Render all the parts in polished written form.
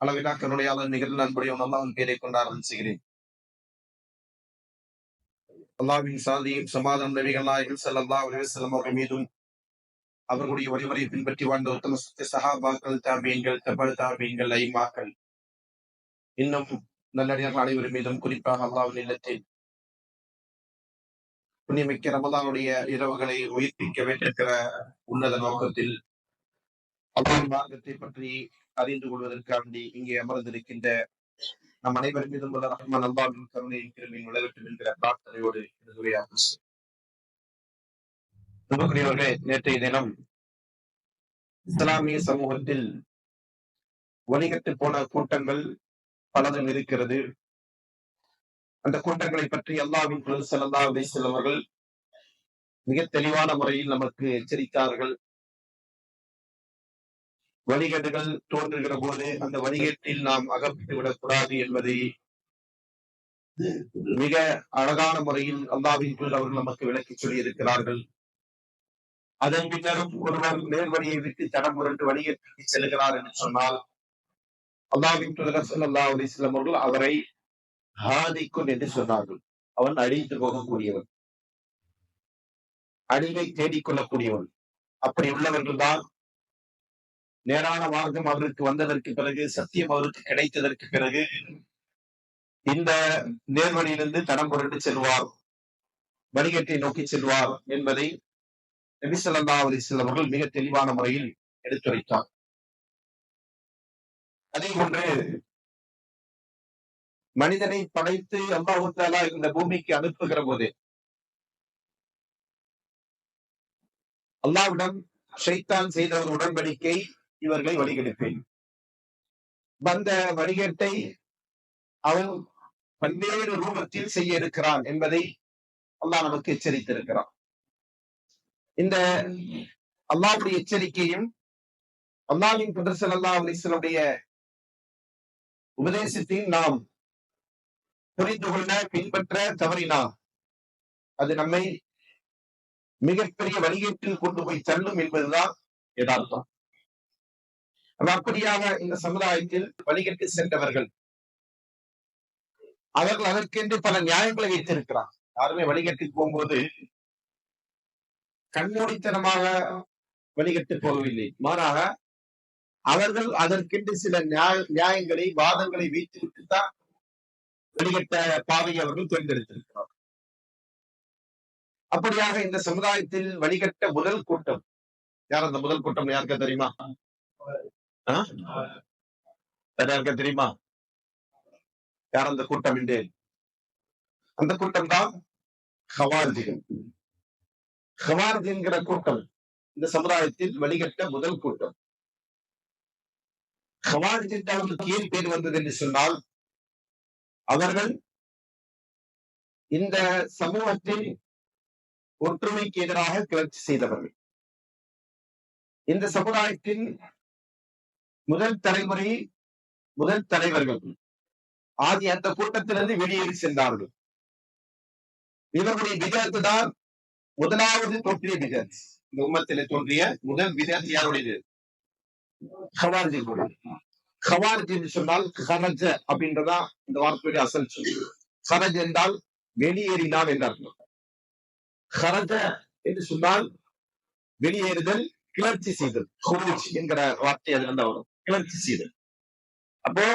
அளவிலா கருணையாளர் நிகழ்ந்த அன்புடையும் அல்லாஹ்வின் பெயரை கொண்டு ஆரம்பிச்சுகிறேன். அல்லாஹ்வின் சாந்தியும் சமாதானம் நபிகள் நாயகம் ஸல்லல்லாஹு அலைஹி வஸல்லம் அவர்கள் மீதும் அவர்களுடைய வழிமுறையை பின்பற்றி வாழ்ந்த உத்தம சஹாபாக்கள், தாபீன்கள், தபல் தாபீன்கள், ஐமாக்கள், இன்னும் நல்லடியார்கள் அனைவரும் மீதும் குறிப்பாக அல்லாஹ்வின் இல்லத்தில் புண்ணியமிக்க ரமலானுடைய இரவுகளை உயிர்ப்பிக்க வேண்டியிருக்கிற உன்னத நோக்கத்தில் அல்லாஹ் மார்க்கத்தை பற்றி அறிந்து கொள்வதற்காண்டி இங்கே அமர்ந்திருக்கின்ற நம் அனைவரும் மீதும் உள்ள ரஹ்மான் அல்லாஹ்வின் கருணையின் கிருபையின் விளைவிட்டு என்கிற பிரார்த்தனையோடு இந்த உரையாகும். அன்புக்குரியவர்களே, நேற்றைய தினம் இஸ்லாமிய சமூகத்தில் வணிகத்து போன கூட்டங்கள் பலதும் இருக்கிறது. அந்த கூட்டங்களை பற்றி அல்லாஹ்வின் தூதர் ஸல்லல்லாஹு அலைஹி வஸல்லம் அவர்கள் மிக தெளிவான முறையில் நமக்கு எச்சரித்தார்கள். வழிகேடுகள் தோன்றுகிற போது அந்த வழிகேட்டில் நாம் அகப்பட்டு விடக்கூடாது என்பதை மிக அழகான முறையில் அல்லாஹ்வின் தூதர் அவர்கள் நமக்கு விளக்கி சொல்லி இருக்கிறார்கள். அதன் பின்னரும் ஒருவர் நேர்வழியை விட்டு தடம் புரண்டு வழிகேட்டுக்கு செல்கிறார் என்று சொன்னால் அல்லாஹ்வின் தூதர் ஸல்லல்லாஹு அலைஹி வஸல்லம் அவர்கள் அவரை ஹாதிக்குன் என்று சொன்னார்கள். அவன் அழிந்து போகக்கூடியவன், அழிவை தேடிக்கொள்ளக்கூடியவன். அப்படி உள்ளவர்கள் தான் நேரான மார்க்கம் அவருக்கு வந்ததற்கு பிறகு, சத்தியம் அவருக்கு கிடைத்ததற்கு பிறகு இந்த நேர்வழியிலிருந்து தடம் புரண்டு செல்வார், வணிகத்தை நோக்கி செல்வார் என்பதை நபி ஸல்லல்லாஹு அலைஹி வஸல்லம் அவர்கள் மிக தெளிவான முறையில் எடுத்துரைத்தார். அதே போன்று மனிதனை படைத்து அல்லாஹ் தஆலா இந்த பூமிக்கு அனுப்புகிற போது அல்லாஹ்விடம் ஷைத்தான் செய்த ஒரு உடன்படிக்கை, இவர்களை வழிகெடுப்பேன். வந்த வழிகேட்டை அவன் பல்வேறு ரூபத்தில் செய்ய இருக்கிறான் என்பதை அல்லாஹ் நமக்கு எச்சரித்திருக்கிறான். இந்த அல்லாஹ்வுடைய எச்சரிக்கையும் அல்லாஹ்வின் தூதர் ஸல்லல்லாஹு அலைஹி வஸல்லம் உபதேசத்தையும் நாம் புரிந்து கொள்ள பின்பற்ற தவறினால் அது நம்மை மிகப்பெரிய வழிகேட்டில் கொண்டு போய் தள்ளும் என்பதுதான் யதார்த்தம். அப்படியாக இந்த சமுதாயத்தில் வழிகேட்டு சென்றவர்கள் அவர்கள் அதற்கென்று பல நியாயங்களை வைத்திருக்கிறார். யாருமே வழிகேட்டுக்கு போகும்போது கண்மூடித்தனமாக வழிகட்டு போகவில்லை. மாறாக அவர்கள் அதற்கென்று சில நியாயங்களை, வாதங்களை வைத்துவிட்டுத்தான் வழிகட்ட பாதையை அவர்கள் தேர்ந்தெடுத்திருக்கிறார். அப்படியாக இந்த சமுதாயத்தில் வழிகட்ட முதல் கூட்டம் யார்? அந்த முதல் கூட்டம் யாருக்கா தெரியுமா? யாருக்கா தெரியுமா யார் அந்த கூட்டம் என்று? அந்த கூட்டம் தான் ஹவாரிஜிகள். ஹவாரிஜ் என்கிற கூட்டம் இந்த சமுதாயத்தில் வழிகட்ட முதல் கூட்டம். ஹவாரிஜ் அவர்களுக்கு ஏன் பேர் வந்தது என்று சொன்னால், அவர்கள் இந்த சமூகத்தில் ஒற்றுமைக்கு எதிராக கிளர்ச்சி செய்தவர்கள். இந்த சமுதாயத்தின் முதல் தலைமுறை, முதல் தலைவர்கள் ஆகிய அந்த கூட்டத்திலிருந்து வெளியேறி சென்றார்கள். இவர்களுடைய விதத்து தான் முதலாவது தோன்றிய விதத். இந்த உம்மத்திலே தோன்றிய முதல் விதத் யாருடையது? ஹவாரிஜ். ஹவாரிஜ் என்று சொன்னால் ஹரஜ அப்படின்றதா இந்த வார்த்தையுடைய அசல் சொல். ஹரஜ் என்றால் வெளியேறினார் என்ற அர்த்தம். ஹரஜ என்று சொன்னால் வெளியேறுதல், கிளர்ச்சி செய்தல். ஹுரூஜ் என்கிற வார்த்தை அதிலிருந்து வரும், கிளர்ச்சி செய்தல். அப்போ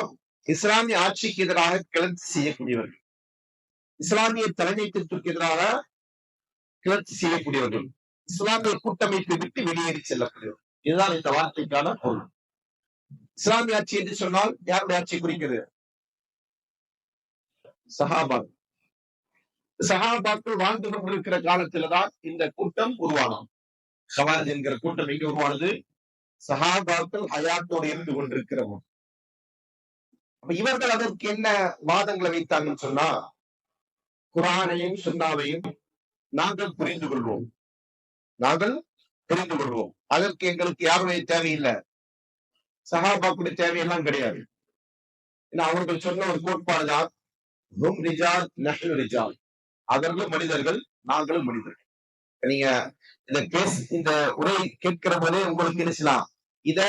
இஸ்லாமிய ஆட்சிக்கு எதிராக கிளர்ச்சி செய்யக்கூடியவர்கள், இஸ்லாமிய தலைமைத்துவத்திற்கு எதிராக கிளர்ச்சி செய்யக்கூடியவர்கள், இஸ்லாமிய கூட்டமைப்பை விட்டு வெளியேறி செல்லக்கூடியவர்கள். இதுதான் இந்த வார்த்தைக்கான பொருள். இஸ்லாமிய ஆட்சி என்று சொன்னால் யாருடைய ஆட்சி குறிக்கிறது? சஹாபாக்கள். சஹாபாக்கள் வாழ்ந்து கொண்டிருக்கிற காலத்தில்தான் இந்த கூட்டம் உருவானது. ஹவாரிஜ் என்கிற கூட்டம் எங்க உருவானது? சஹாபாக்கள் ஹயாத்தோடு இருந்து கொண்டிருக்கிறவங்க. அப்ப இவர்கள் அதற்கு என்ன வாதங்களை வைத்தாங்கன்னு சொன்னா, குர்ஆனையும் சுன்னாவையும் நாங்கள் புரிந்து கொள்வோம், நாங்கள் புரிந்து கொள்வோம். அதற்கு எங்களுக்கு யாருடைய தேவையில்லை, சஹாபாக்குடைய தேவையெல்லாம் கிடையாது. அவர்கள் சொன்ன ஒரு கோட்பாடுதான் ஹும் ரிஜால் நஹ்னு ரிஜால். அவர்களும் மனிதர்கள், நாங்களும் மனிதர்கள். நீங்க இந்த உரை கேட்கிற போதே உங்களுக்கு என்ன செய்யலாம், இத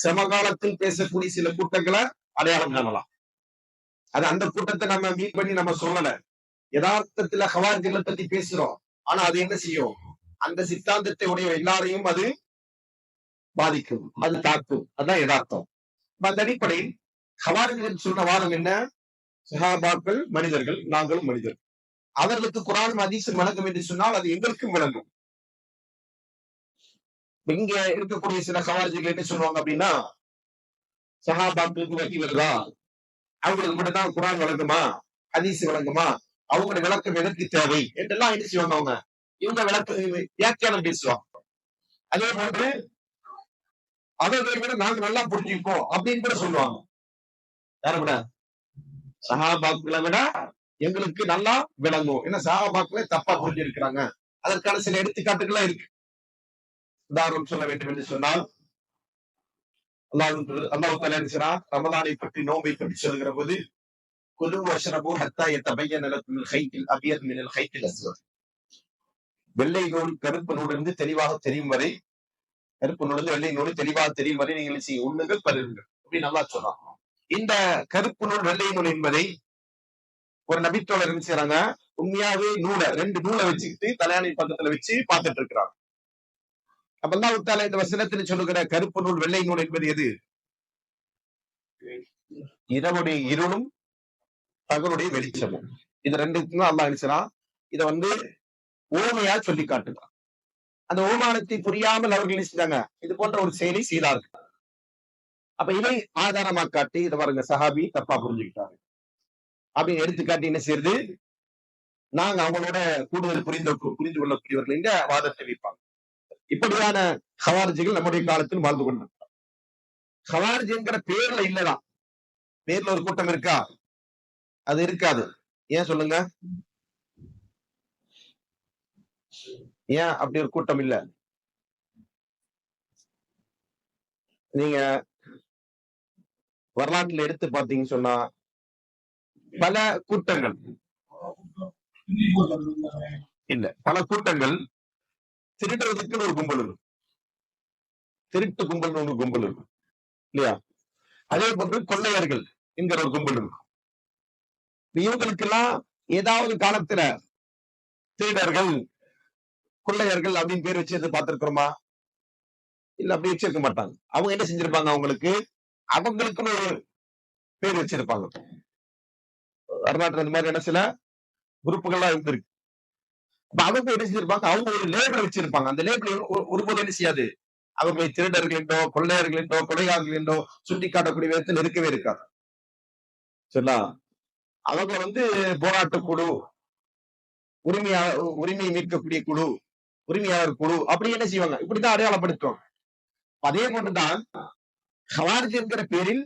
சமகாலத்தில் பேசக்கூடிய சில கூட்டங்களை அடையாளம் காணலாம். அது அந்த கூட்டத்தை நம்ம மீட் பண்ணி நம்ம சொல்லல. யதார்த்தத்துல ஹவாரிஜிகளை பத்தி பேசுறோம். ஆனா அது என்ன செய்யும்? அந்த சித்தாந்தத்தை உடைய எல்லாரையும் அது பாதிக்கும், அது தாக்கும். அதுதான் யதார்த்தம். அந்த அடிப்படையில் ஹவாரிஜிகள் சொன்ன வாதம் என்ன? சஹாபாக்கள் மனிதர்கள், நாங்களும் மனிதர்கள். அவர்களுக்கு குர்ஆனும் ஹதீஸும் விளங்கும் என்று சொன்னால் அது எங்களுக்கும் விளங்கும். இங்க இருக்கக்கூடிய சில ஹவாரிஜிகள் என்ன சொல்லுவாங்க அப்படின்னா, சஹாபாக்களுக்கு வகி வருதா, அவங்களுக்கு மட்டும்தான் குர்ஆன் விளங்குமா, ஹதீஸ் விளங்குமா, அவங்களோட விளக்கம் எதற்கு தேவை என்றெல்லாம் என்ன செய்வாங்க? அவங்க இவங்க வியாக்கியானம் பேசுவாங்க. அதே போன்று அவர்களை விட நாங்க நல்லா புரிஞ்சுப்போம் அப்படின்னு கூட சொல்லுவாங்க. யாரை விட? சஹாபாக்களை விட எங்களுக்கு நல்லா விளங்கும். ஏன்னா சஹாபாக்களே தப்பா புரிஞ்சிருக்கிறாங்க. அதற்கான சில எடுத்துக்காட்டுகள்லாம் இருக்கு. உதாரணம் சொல்ல வேண்டும் என்று சொன்னால், அல்லாஹ் தஆலா இருக்கிறார், ரமலானை பற்றி நோன்பை பற்றி சொல்கிற போது, குலு வஷ்ரபு ஹத்தா யதபய்யன லக்குமுல் கைத்துல் அபியத் மினல் கைத்தில் அஸ்வத். வெள்ளை நூல் கருப்பு நூலிருந்து தெளிவாக தெரியும் வரை, கருப்பு நூலிருந்து வெள்ளை நூல் தெளிவாக தெரியும் வரை நீங்கள் செய்ய உண்ணுங்கள், பருகுங்கள் அப்படின்னு நல்லா சொல்றான். இந்த கருப்பு நூல் வெள்ளை நூல் என்பதை ஒரு நபித்தோழர் என்ன செய்யறாங்க? உண்மையாவே நூலை, 2 நூலை வச்சுக்கிட்டு தலையாணி பக்கத்துல வச்சு பார்த்துட்டு இருக்கிறாங்க. அப்ப அல்லாஹ் தஆலா இந்த வசனத்தில் சொல்லுகிற கருப்பு நூல் வெள்ளை நூல் என்பது எது? இரவுடைய இருளும் பகலுடைய வெளிச்சமும். இது ரெண்டுக்கும் தான் அல்லாஹ் நினைச்சான். இதை ஓமையா சொல்லி காட்டுறான். அந்த ஓமானத்தை புரியாமல் அவர்கள் நினைச்சாங்க இது போன்ற ஒரு செயலை செய்தார்கள். அப்ப இதை ஆதாரமா காட்டி இதை பாருங்க, சஹாபி தப்பா புரிஞ்சுக்கிட்டாங்க அப்படின்னு எடுத்துக்காட்டி என்ன செய்யுது? நாங்க அவங்களோட கூடுதல் புரிந்து கொள்ளக்கூடியவர்கள் என்ற வாதத்தை வைப்பாங்க. இப்படியான ஹவாரிஜிகள் நம்முடைய காலத்தில் வாழ்ந்து கொண்டிருக்கிறார். ஹவாரிஜ் என்கிற பேர்ல இல்லதான். பேர்ல ஒரு கூட்டம் இருக்கா? அது இருக்காது. ஏன் சொல்லுங்க? ஏன் அப்படி ஒரு கூட்டம் இல்ல? நீங்க வரலாற்றுல எடுத்து பார்த்தீங்கன்னு சொன்னா பல கூட்டங்கள் இல்ல, பல கூட்டங்கள் திருடுறதுக்குன்னு ஒரு கும்பல் இருக்கும், திருட்டு கும்பல் ஒரு கும்பல் இருக்கும் இல்லையா? அதே போன்று கொள்ளையர்கள் என்கிற ஒரு கும்பல் இருக்கும். இவங்களுக்கெல்லாம் ஏதாவது காலத்துல திருடர்கள், கொள்ளையர்கள் அப்படின்னு பேர் வச்சு பார்த்திருக்கிறோமா? இல்ல, அப்படி வச்சிருக்க மாட்டாங்க. அவங்க என்ன செஞ்சிருப்பாங்க? அவங்களுக்குன்னு ஒரு பேர் வச்சிருப்பாங்க. வரலாற்று அந்த மாதிரியான சில குரூப்புகள்லாம் இருந்திருக்கு. அவங்க என்ன செஞ்சிருப்பாங்க? அவங்க ஒரு லேபிள் வச்சிருப்பாங்க. அந்த லேபிள் ஒருபோது என்ன செய்யாது? அவர்களை திருடர்கள் என்றோ, கொள்ளையர்கள் என்றோ, கொலைகாரர்கள் என்றோ சுட்டி காட்டக்கூடிய விதத்தில் இருக்கவே இருக்காது. சரிங்களா? அவங்க போராட்ட குழு, உரிமையை மீட்கக்கூடிய குழு, உரிமையாளர் குழு, அப்படி என்ன செய்வாங்க? இப்படிதான் அடையாளப்படுத்துவாங்க. அதே போன்றுதான் ஹவாரிஜ் என்கிற பேரில்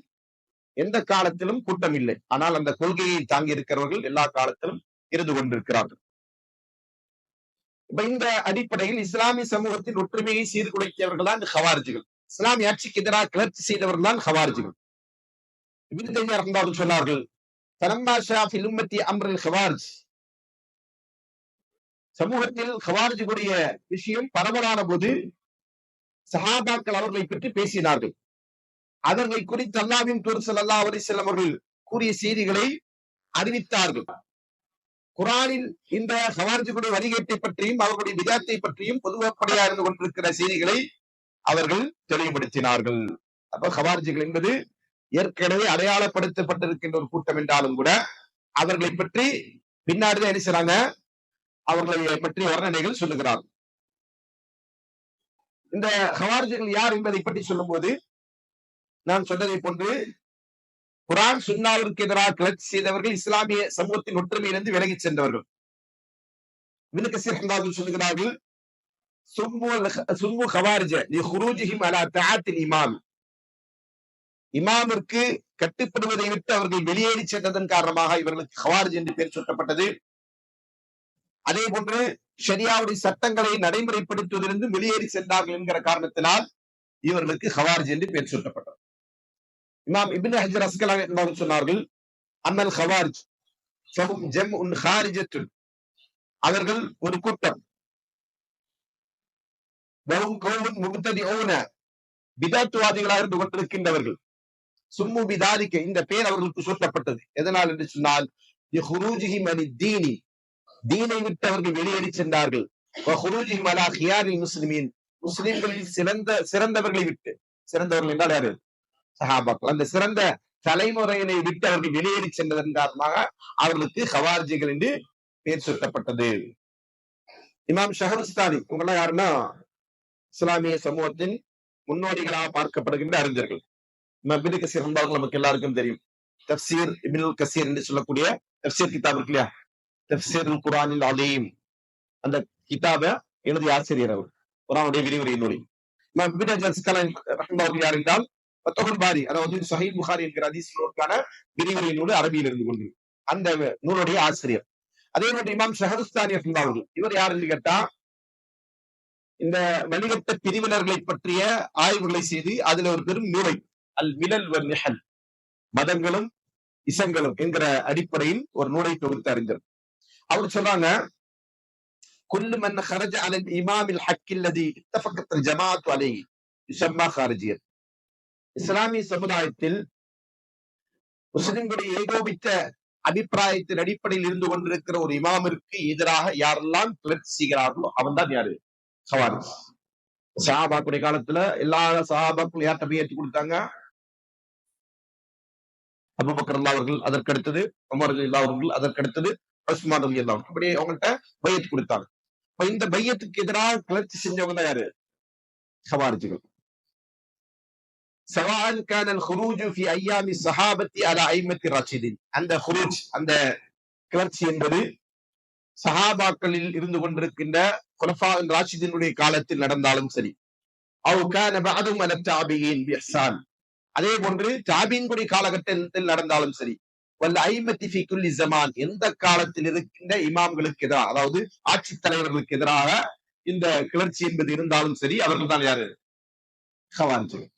எந்த காலத்திலும் கூட்டம் இல்லை. ஆனால் அந்த கொள்கையை தாங்கி இருக்கிறவர்கள் எல்லா காலத்திலும் இருந்து கொண்டிருக்கிறார்கள். இப்ப இந்த அடிப்படையில் இஸ்லாமிய சமூகத்தின் ஒற்றுமையை சீர்குலைத்தவர்கள் தான் இந்த ஹவாரிஜிகள். இஸ்லாமிய ஆட்சிக்கு எதிராக கிளர்ச்சி செய்தவர்கள் தான் ஹவாரிஜிகள். இப்னு தைமிய்யா ரஹ்மத்துல்லாஹி சொன்னார்கள், தலம்மா ஷா ஃபில் உம்மத்தி அம்ருல் ஹவாரிஜ், சமூகத்தில் ஹவாரிஜுடைய விஷயம் பரவலான போது சஹாபாக்கள் அவர்களை பற்றி பேசினார்கள். அவர்களை குறித்து அல்லாஹ்வின் தூதர் ஸல்லல்லாஹு அலைஹி வஸல்லம் அவர்கள் கூறிய செய்திகளை அறிவித்தார்கள். குர்ஆனில் இந்த ஹவாரிஜுடைய வழிகேட்டை பற்றியும் அவர்களுடைய விதத்தை பற்றியும் பொதுவாக இருந்து கொண்டிருக்கிற செய்திகளை அவர்கள் தெளிவுபடுத்தினார்கள். அப்ப ஹவாரிஜுகள் என்பது ஏற்கனவே அடையாளப்படுத்தப்பட்டிருக்கின்ற ஒரு கூட்டம் என்றாலும் கூட அவர்களை பற்றி பின்னாடிதான் என்ன செய்றாங்க? அவர்களை பற்றி வர்ணனைகள் சொல்லுகிறார்கள். இந்த ஹவாரிஜுகள் யார் என்பதை பற்றி சொல்லும் போது நான் சொன்னதை போன்று குர்ஆன் சுன்னாவிற்கு எதிராக கிளர்ச்சி செய்தவர்கள், இஸ்லாமிய சமூகத்தின் ஒற்றுமையிலிருந்து விலகி சென்றவர்கள். இப்னு கஸீர் ரஹ்மத்துல்லாஹி சொல்லுகிறார்கள், சும்மு ஹவாரிஜ லிஹுரூஜிஹிம் அலா தஆத்தில் இமாம், இமாமிற்கு கட்டுப்படுவதை விட்டு அவர்கள் வெளியேறி சென்றதன் காரணமாக இவர்களுக்கு ஹவாரிஜ் என்று பெயர் சூட்டப்பட்டது. அதே போன்று ஷரியாவுடைய சட்டங்களை நடைமுறைப்படுத்துவதிலிருந்து வெளியேறி சென்றார்கள் என்கிற காரணத்தினால் இவர்களுக்கு ஹவாரிஜ் என்று பெயர் சூட்டப்பட்டது. இமாம் இப்னு ஹஜர் அஸ்கலானி என்பவர் சொன்னார்கள், அன்னல் ஹவாரிஜ் ஃபஹும் ஜம்உன் ஹாரிஜத்துன், அவர்கள் ஒரு கூட்டம், வஹும் கௌமுன் முப்ததிஊன, பிதஅத்வாதிகளாக இருந்து கொண்டிருக்கின்றவர்கள், சும்மு பிதாலிக்க இந்த பேர் அவர்களுக்கு சூட்டப்பட்டது. எதனால் என்று சொன்னால் தீனி தீனை விட்டு அவர்கள் வெளியேறி சென்றார்கள். முஸ்லிமின் முஸ்லிம்களில் சிறந்தவர்களை விட்டு, சிறந்தவர்கள் என்றால் யாரு? சஹாபாக்கள். அந்த சிறந்த தலைமுறையினை விட்டு அவர்கள் வெளியேறி சென்றதன் காரணமாக அவர்களுக்கு ஹவாரிஜிகள் என்று பெயர் சூட்டப்பட்டது. இமாம் ஷஹருஸ்தானி இவங்கெல்லாம் யாருன்னா இஸ்லாமிய சமூகத்தின் முன்னோடிகளாக பார்க்கப்படுகின்ற அறிஞர்கள். இப்னு கஸீர் என்பவர்கள் நமக்கு எல்லாருக்கும் தெரியும். தஃப்சீர் இப்னு கஸீர் என்று சொல்லக்கூடிய தஃப்சீர் கிதாப் இருக்கு இல்லையா, தஃப்சீருல் குர்ஆனில் அலீம், அந்த கிதாபை எழுதிய ஆசிரியர் அவர், குர்ஆனுடைய விரிவுரை நூல். இமாம் இப்னு ஹஜர் அஸ்கலானி ரஹ்மத்துல்லாஹி யார் என்றால் ஃபத்ஹுல் பாரி, அதாவது ஸஹீஹ் புகாரி என்கிற ஹதீஸ் நூலுக்கான விரிவுரை நூல் அரபியில் இருந்து கொண்டு அந்த நூலுடைய ஆசிரியர். அதே மாதிரி இமாம் ஷஹருஸ்தானி ரஹ்மத்துல்லாஹி, இவர் யார் என்று கேட்டா இந்த வணிகத்த பிரிவினர்களை பற்றிய ஆய்வுகளை செய்து அதுல ஒரு பெரும் நூலை அல் மிலல் வல் நிஹல், மதங்களும் இசங்களும் என்கிற அடிப்படையில் ஒரு நூலை தொகுத்து அறிஞர். அவர் சொல்றாங்க, குல்லு மன் خرج على الامام الحق الذي اتفقت الجماعه عليه يسمى خارجيا. இஸ்லாமிய சமுதாயத்தில் முஸ்லிம்களுடைய ஏகோபித்த அபிப்பிராயத்தின் அடிப்படையில் இருந்து கொண்டிருக்கிற ஒரு இமாமிற்கு எதிராக யாரெல்லாம் கிளர்ச்சி செய்கிறார்களோ அவன் தான் யாரு? ஹவாரிஜ். சஹாபாக்குடைய காலத்துல எல்லா சஹாபாக்களும் யார் தபி ஏற்றி கொடுத்தாங்க? அபூபக்கர் ரலியல்லாஹு அவர்கள், அதற்கு அடுத்தது உமர் ரலியல்லாஹு அவர்கள், அதற்கு அடுத்தது உஸ்மான் ரலியல்லாஹு அவர்கள். இப்படி அவங்கள்ட்ட பையத் கொடுத்தாங்க. இந்த பையத்துக்கு எதிராக கிளர்ச்சி செஞ்சவங்க தான் யாரு? ஹவாரிஜிகள். சவான் கானல் குரூஜு ஃபி அய்யாமி ஸஹாபத்தி அலா ஐமத்தி ராஷிதீன். அந்த குரூஜ், அந்த கிளர்ச்சி என்பது சஹாபாக்களில் இருந்து கொண்டிருக்கின்ற குலஃபாஉர் ராஷிதீனுடைய காலத்தில் நடந்தாலும் சரி, அவ் கான பஅதும் அல தாபியீன் பிஹ்சான், அதே போன்று தாபீன்களுடைய காலகட்டத்தில் நடந்தாலும் சரி, வல்ல ஐமத்தி ஃபி குல்லி ஸமான், எந்த காலத்தில் இருக்கின்ற இமாம்களுக்கு எதிராக, அதாவது ஆட்சி தலைவர்களுக்கு எதிராக இந்த கிளர்ச்சி என்பது இருந்தாலும் சரி, அவர்கள் தான் யாரு? ஹவாரிஜிகள்.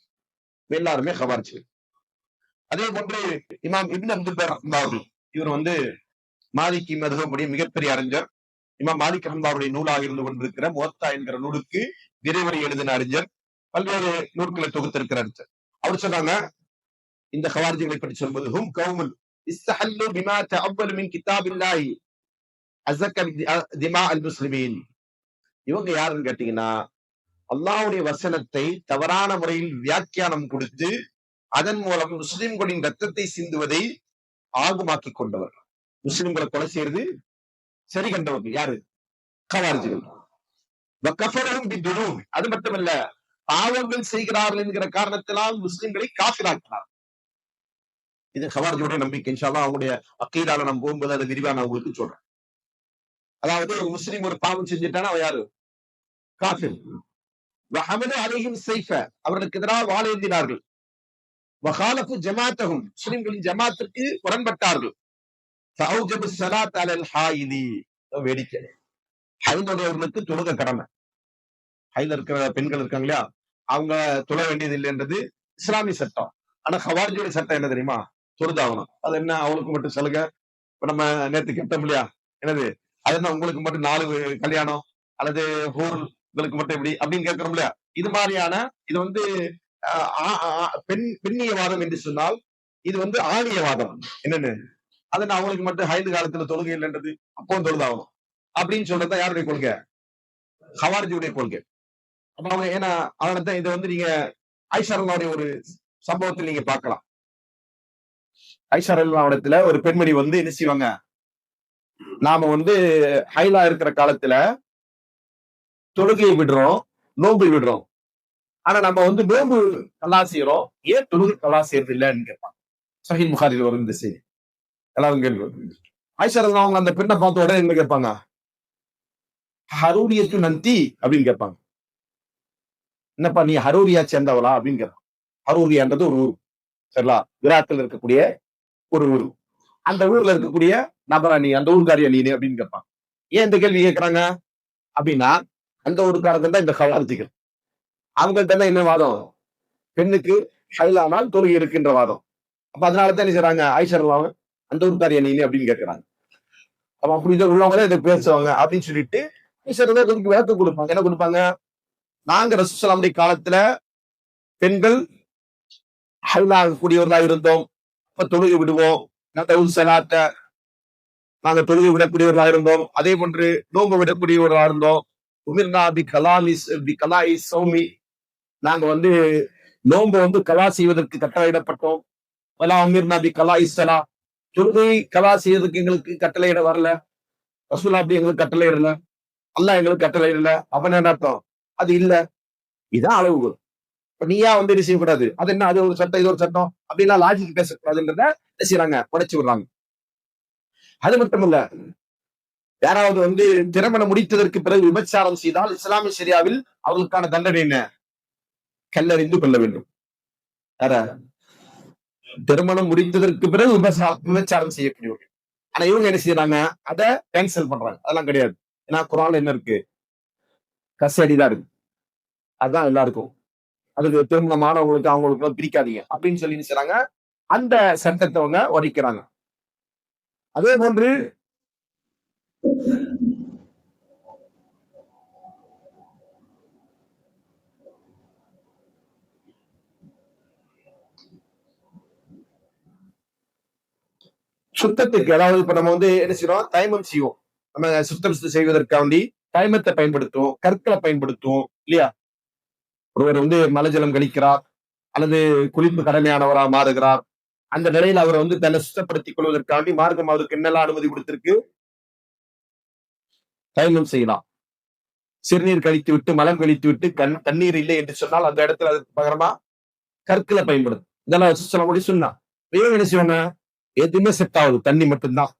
எல்லாருமே ஹவாரிஜிகள். அதே போன்று இமாம் இப்னு அப்துல் பர் ரஹ்மத்துல்லாஹி, இவர் மாலிகி மதுஹபுடைய மிகப்பெரிய அறிஞர். இமாம் மாலிக் ரஹ்மத்துல்லாஹி நூலாக இருந்து கொண்டிருக்கிற முவத்தா என்கிற நூலுக்கு விரிவுரை எழுதின அறிஞர், பல்வேறு நூல்களை தொகுத்திருக்கிற அறிஞர். அவர் சொன்னாங்க, இந்த ஹவாரிஜிகளை பற்றி சொல்வது, ஹும் கௌமுன் இஸ்தஹல்லு பிமா தஅவ்வல் மின் கிதாபில்லாஹி அஸக்க திமா அல் முஸ்லிமீன். இவங்க யாருன்னு கேட்டீங்கன்னா, அல்லாஹ்வுடைய வசனத்தை தவறான முறையில் வியாக்கியானம் கொடுத்து அதன் மூலம் முஸ்லிம்களின் ரத்தத்தை சிந்துவதை ஆகுமாக்கி கொண்டவர். முஸ்லிம்களை கொலை செய்யறது சரி கண்டவர்கள் யாரு? ஹவாரிஜிகள். வகஃபரஹும் பிதுனூப், அது மட்டுமல்ல, பாவங்கள் செய்கிறார்கள் என்கிற காரணத்தினால் முஸ்லிம்களை காஃபிராக்கினார். இது ஹவாரிஜியுடைய நம்பிக்கை. இன்ஷா அல்லாஹ் அவங்களுடைய அக்கீதால நம்ம போகும்போது அதை விரிவா நான் உங்களுக்கு சொல்றேன். அதாவது ஒரு முஸ்லிம் ஒரு பாவம் செஞ்சுட்டானா அவன் யாரு? காஃபிர். வஹமது அலைஹிம் ஸைஃப, அவர்களுக்கு எதிராக வாள் ஏந்தினார்கள். வகாலஃபு ஜமாத்தஹும், முஸ்லிம்களின் ஜமாத்திற்கு முரண்பட்டார்கள். ஃபஅவ்ஜபு ஸலாத் அலல் ஹாயிதி, வேடிக்கை, ஹைதுடையவர்களுக்கு தொழுக கடமை. ஹைல இருக்கிற பெண்கள் இருக்காங்க இல்லையா, அவங்க தொழ வேண்டியது இல்லை என்றது இஸ்லாமிய சட்டம். ஆனா ஹவாரிஜியுடைய சட்டம் என்ன தெரியுமா? தொழுதாகணும். அது என்ன அவங்களுக்கு மட்டும் சலுகை? இப்ப நம்ம நேற்று கேட்டோம் இல்லையா, என்னது அது என்ன உங்களுக்கு மட்டும் 4 கல்யாணம் அல்லது ஹூர்களுக்கு மட்டும் எப்படி அப்படின்னு கேட்கிறோம் இல்லையா? இது மாதிரியான இது பெண்ணியவாதம் என்று சொன்னால் இது ஆணியவாதம். என்னன்னு, அது நான் அவங்களுக்கு மட்டும் ஹைது காலத்துல தொழுகை இல்லைன்றது, அப்பவும் தொழுதாகணும் அப்படின்னு சொல்றதுதான் யாருடைய கொள்கை? ஹவாரிஜியுடைய கொள்கை. அப்ப அவங்க ஏன்னா அதனாலதான் இதை நீங்க ஆயிஷா ரலியல்லாஹு ஒரு சம்பவத்தில் நீங்க பார்க்கலாம். ஆயிஷா ரலியல்லாஹு ஒரு பெண்மணி என்ன செய்வாங்க, நாம ஹைலா இருக்கிற காலத்துல தொழுகையை விடுறோம், நோன்பு விடுறோம். ஆனா நம்ம நோன்பு கல்லா செய்யறோம், ஏன் தொழுகை கல்லா செய்யறது இல்லைன்னு கேட்பாங்க. ஸஹீஹ் புகாரில வரும் இந்த செய்தி. எல்லாரும் கேள்வி. ஆயிஷா ரலியல்லாஹு அவங்க அந்த பெண்ணை பார்த்த உடனே என்ன கேட்பாங்க? ஹரூரியத்து நந்தி அப்படின்னு கேட்பாங்க. என்னப்பா நீ ஹரூரியா சேர்ந்தவளா அப்படின்னு கேட்பாங்க. ஹரூரியான்றது ஒரு ஊர், சரிங்களா? இராக்கில் இருக்கக்கூடிய ஒரு ஊர். அந்த ஊர்ல இருக்கக்கூடிய நபரா நீ, அந்த ஊர்காரியா நீ அப்படின்னு கேட்பாங்க. ஏன் இந்த கேள்வி கேட்கறாங்க அப்படின்னா, அந்த ஊருக்காரர்கள் தான் இந்த ஹவாரிஜிகள். அவங்கள்ட்ட தான் என்ன வாதம்? பெண்ணுக்கு ஹைலானால் தொழுகை இருக்கின்ற வாதம். அப்ப அதனாலதான் என்ன செய்றாங்க, ஆயிஷா ரலியல்லாஹு அந்த ஊருக்காரியா நீ அப்படின்னு கேட்கிறாங்க. அப்ப அப்படி உள்ளவங்க இதை பேசுவாங்க அப்படின்னு சொல்லிட்டு ஆயிஷா ரலியல்லாஹு விளக்கம் கொடுப்பாங்க. என்ன கொடுப்பாங்க? நாங்க ரசூலுல்லாஹி காலத்துல பெண்கள் கூடியவர்களா இருந்தோம். இப்ப தொழுகை விடுவோம். நாங்க தொழுகை விடக்கூடியவர்களா இருந்தோம். அதே போன்று நோன்பு விடக்கூடியவர்களா இருந்தோம். உமிர்னா பி கலாஇ சௌமி, நாங்க நோன்பு கலா செய்வதற்கு கட்டளையிடப்பட்டோம். வலா உமிர்னா பி கலாஇ ஸலா, தொழுகை கலா செய்வதற்கு எங்களுக்கு கட்டளையிட வரல. ரசூல் அப்படி எங்களுக்கு கட்டளையிடல. அல்லாஹ் எங்களுக்கு கட்டளையிடல. அப்ப என்ன அர்த்தம்? அது இல்ல. இதான் அளவுகோல். இப்ப நீயா என்ன செய்யக்கூடாது, அது என்ன, அது ஒரு சட்டம், இது ஒரு சட்டம் அப்படின்னா லாஜிக் பேசக்கூடாதுன்றத என்ன செய்யறாங்க, உடைச்சு விடுறாங்க. அது மட்டும் இல்ல, யாராவது திருமணம் முடித்ததற்கு பிறகு விபச்சாரம் செய்தால் இஸ்லாமிய ஷரியாவில் அவர்களுக்கான தண்டனை என்ன? கல்லறிந்து கொள்ள வேண்டும். வேற திருமணம் முடித்ததற்கு பிறகு விபச்சாரம் செய்யக்கூடியவர்கள். ஆனா இவங்க என்ன செய்யறாங்க, அதை கேன்சல் பண்றாங்க. அதெல்லாம் கிடையாது. ஏன்னா குரான்ல என்ன இருக்கு? கசடிதான் இருக்கு. அதுதான் எல்லாருக்கும். அதுக்கு திருமணமானவங்களுக்கு அவங்களுக்கு பிரிக்காதீங்க அப்படின்னு சொல்லி செய்றாங்க. அந்த சட்டத்தை அவங்க உடைக்கிறாங்க. அதே போன்று சுத்தத்துக்கு, அதாவது இப்ப நம்ம என்ன செய்யறோம், தைமம் செய்வோம். நம்ம சுத்தம் செய்வதற்காண்டி தைமத்தை பயன்படுத்துவோம், கற்களை பயன்படுத்துவோம் இல்லையா? ஒருவர் மலஜலம் கழிக்கிறார் அல்லது குளிப்பு கடமையானவரா மாறுகிறார். அந்த நிலையில் அவர் தன்னை சுத்தப்படுத்திக் கொள்வதற்காண்டி மார்க்கம் அவருக்கு என்னெல்லாம் அனுமதி கொடுத்திருக்கு? தைமம் செய்யலாம். சிறுநீர் கழித்து விட்டு, மலம் கழித்து விட்டு தண்ணீர் இல்லை என்று சொன்னால் அந்த இடத்துல அதுக்கு பகரமா கற்களை பயன்படுத்தும். இதெல்லாம் சொல்ல முடியும் சொன்னா என்ன செய்வாங்க, எதுவுமே செட் ஆகுது, தண்ணி மட்டும்தான்.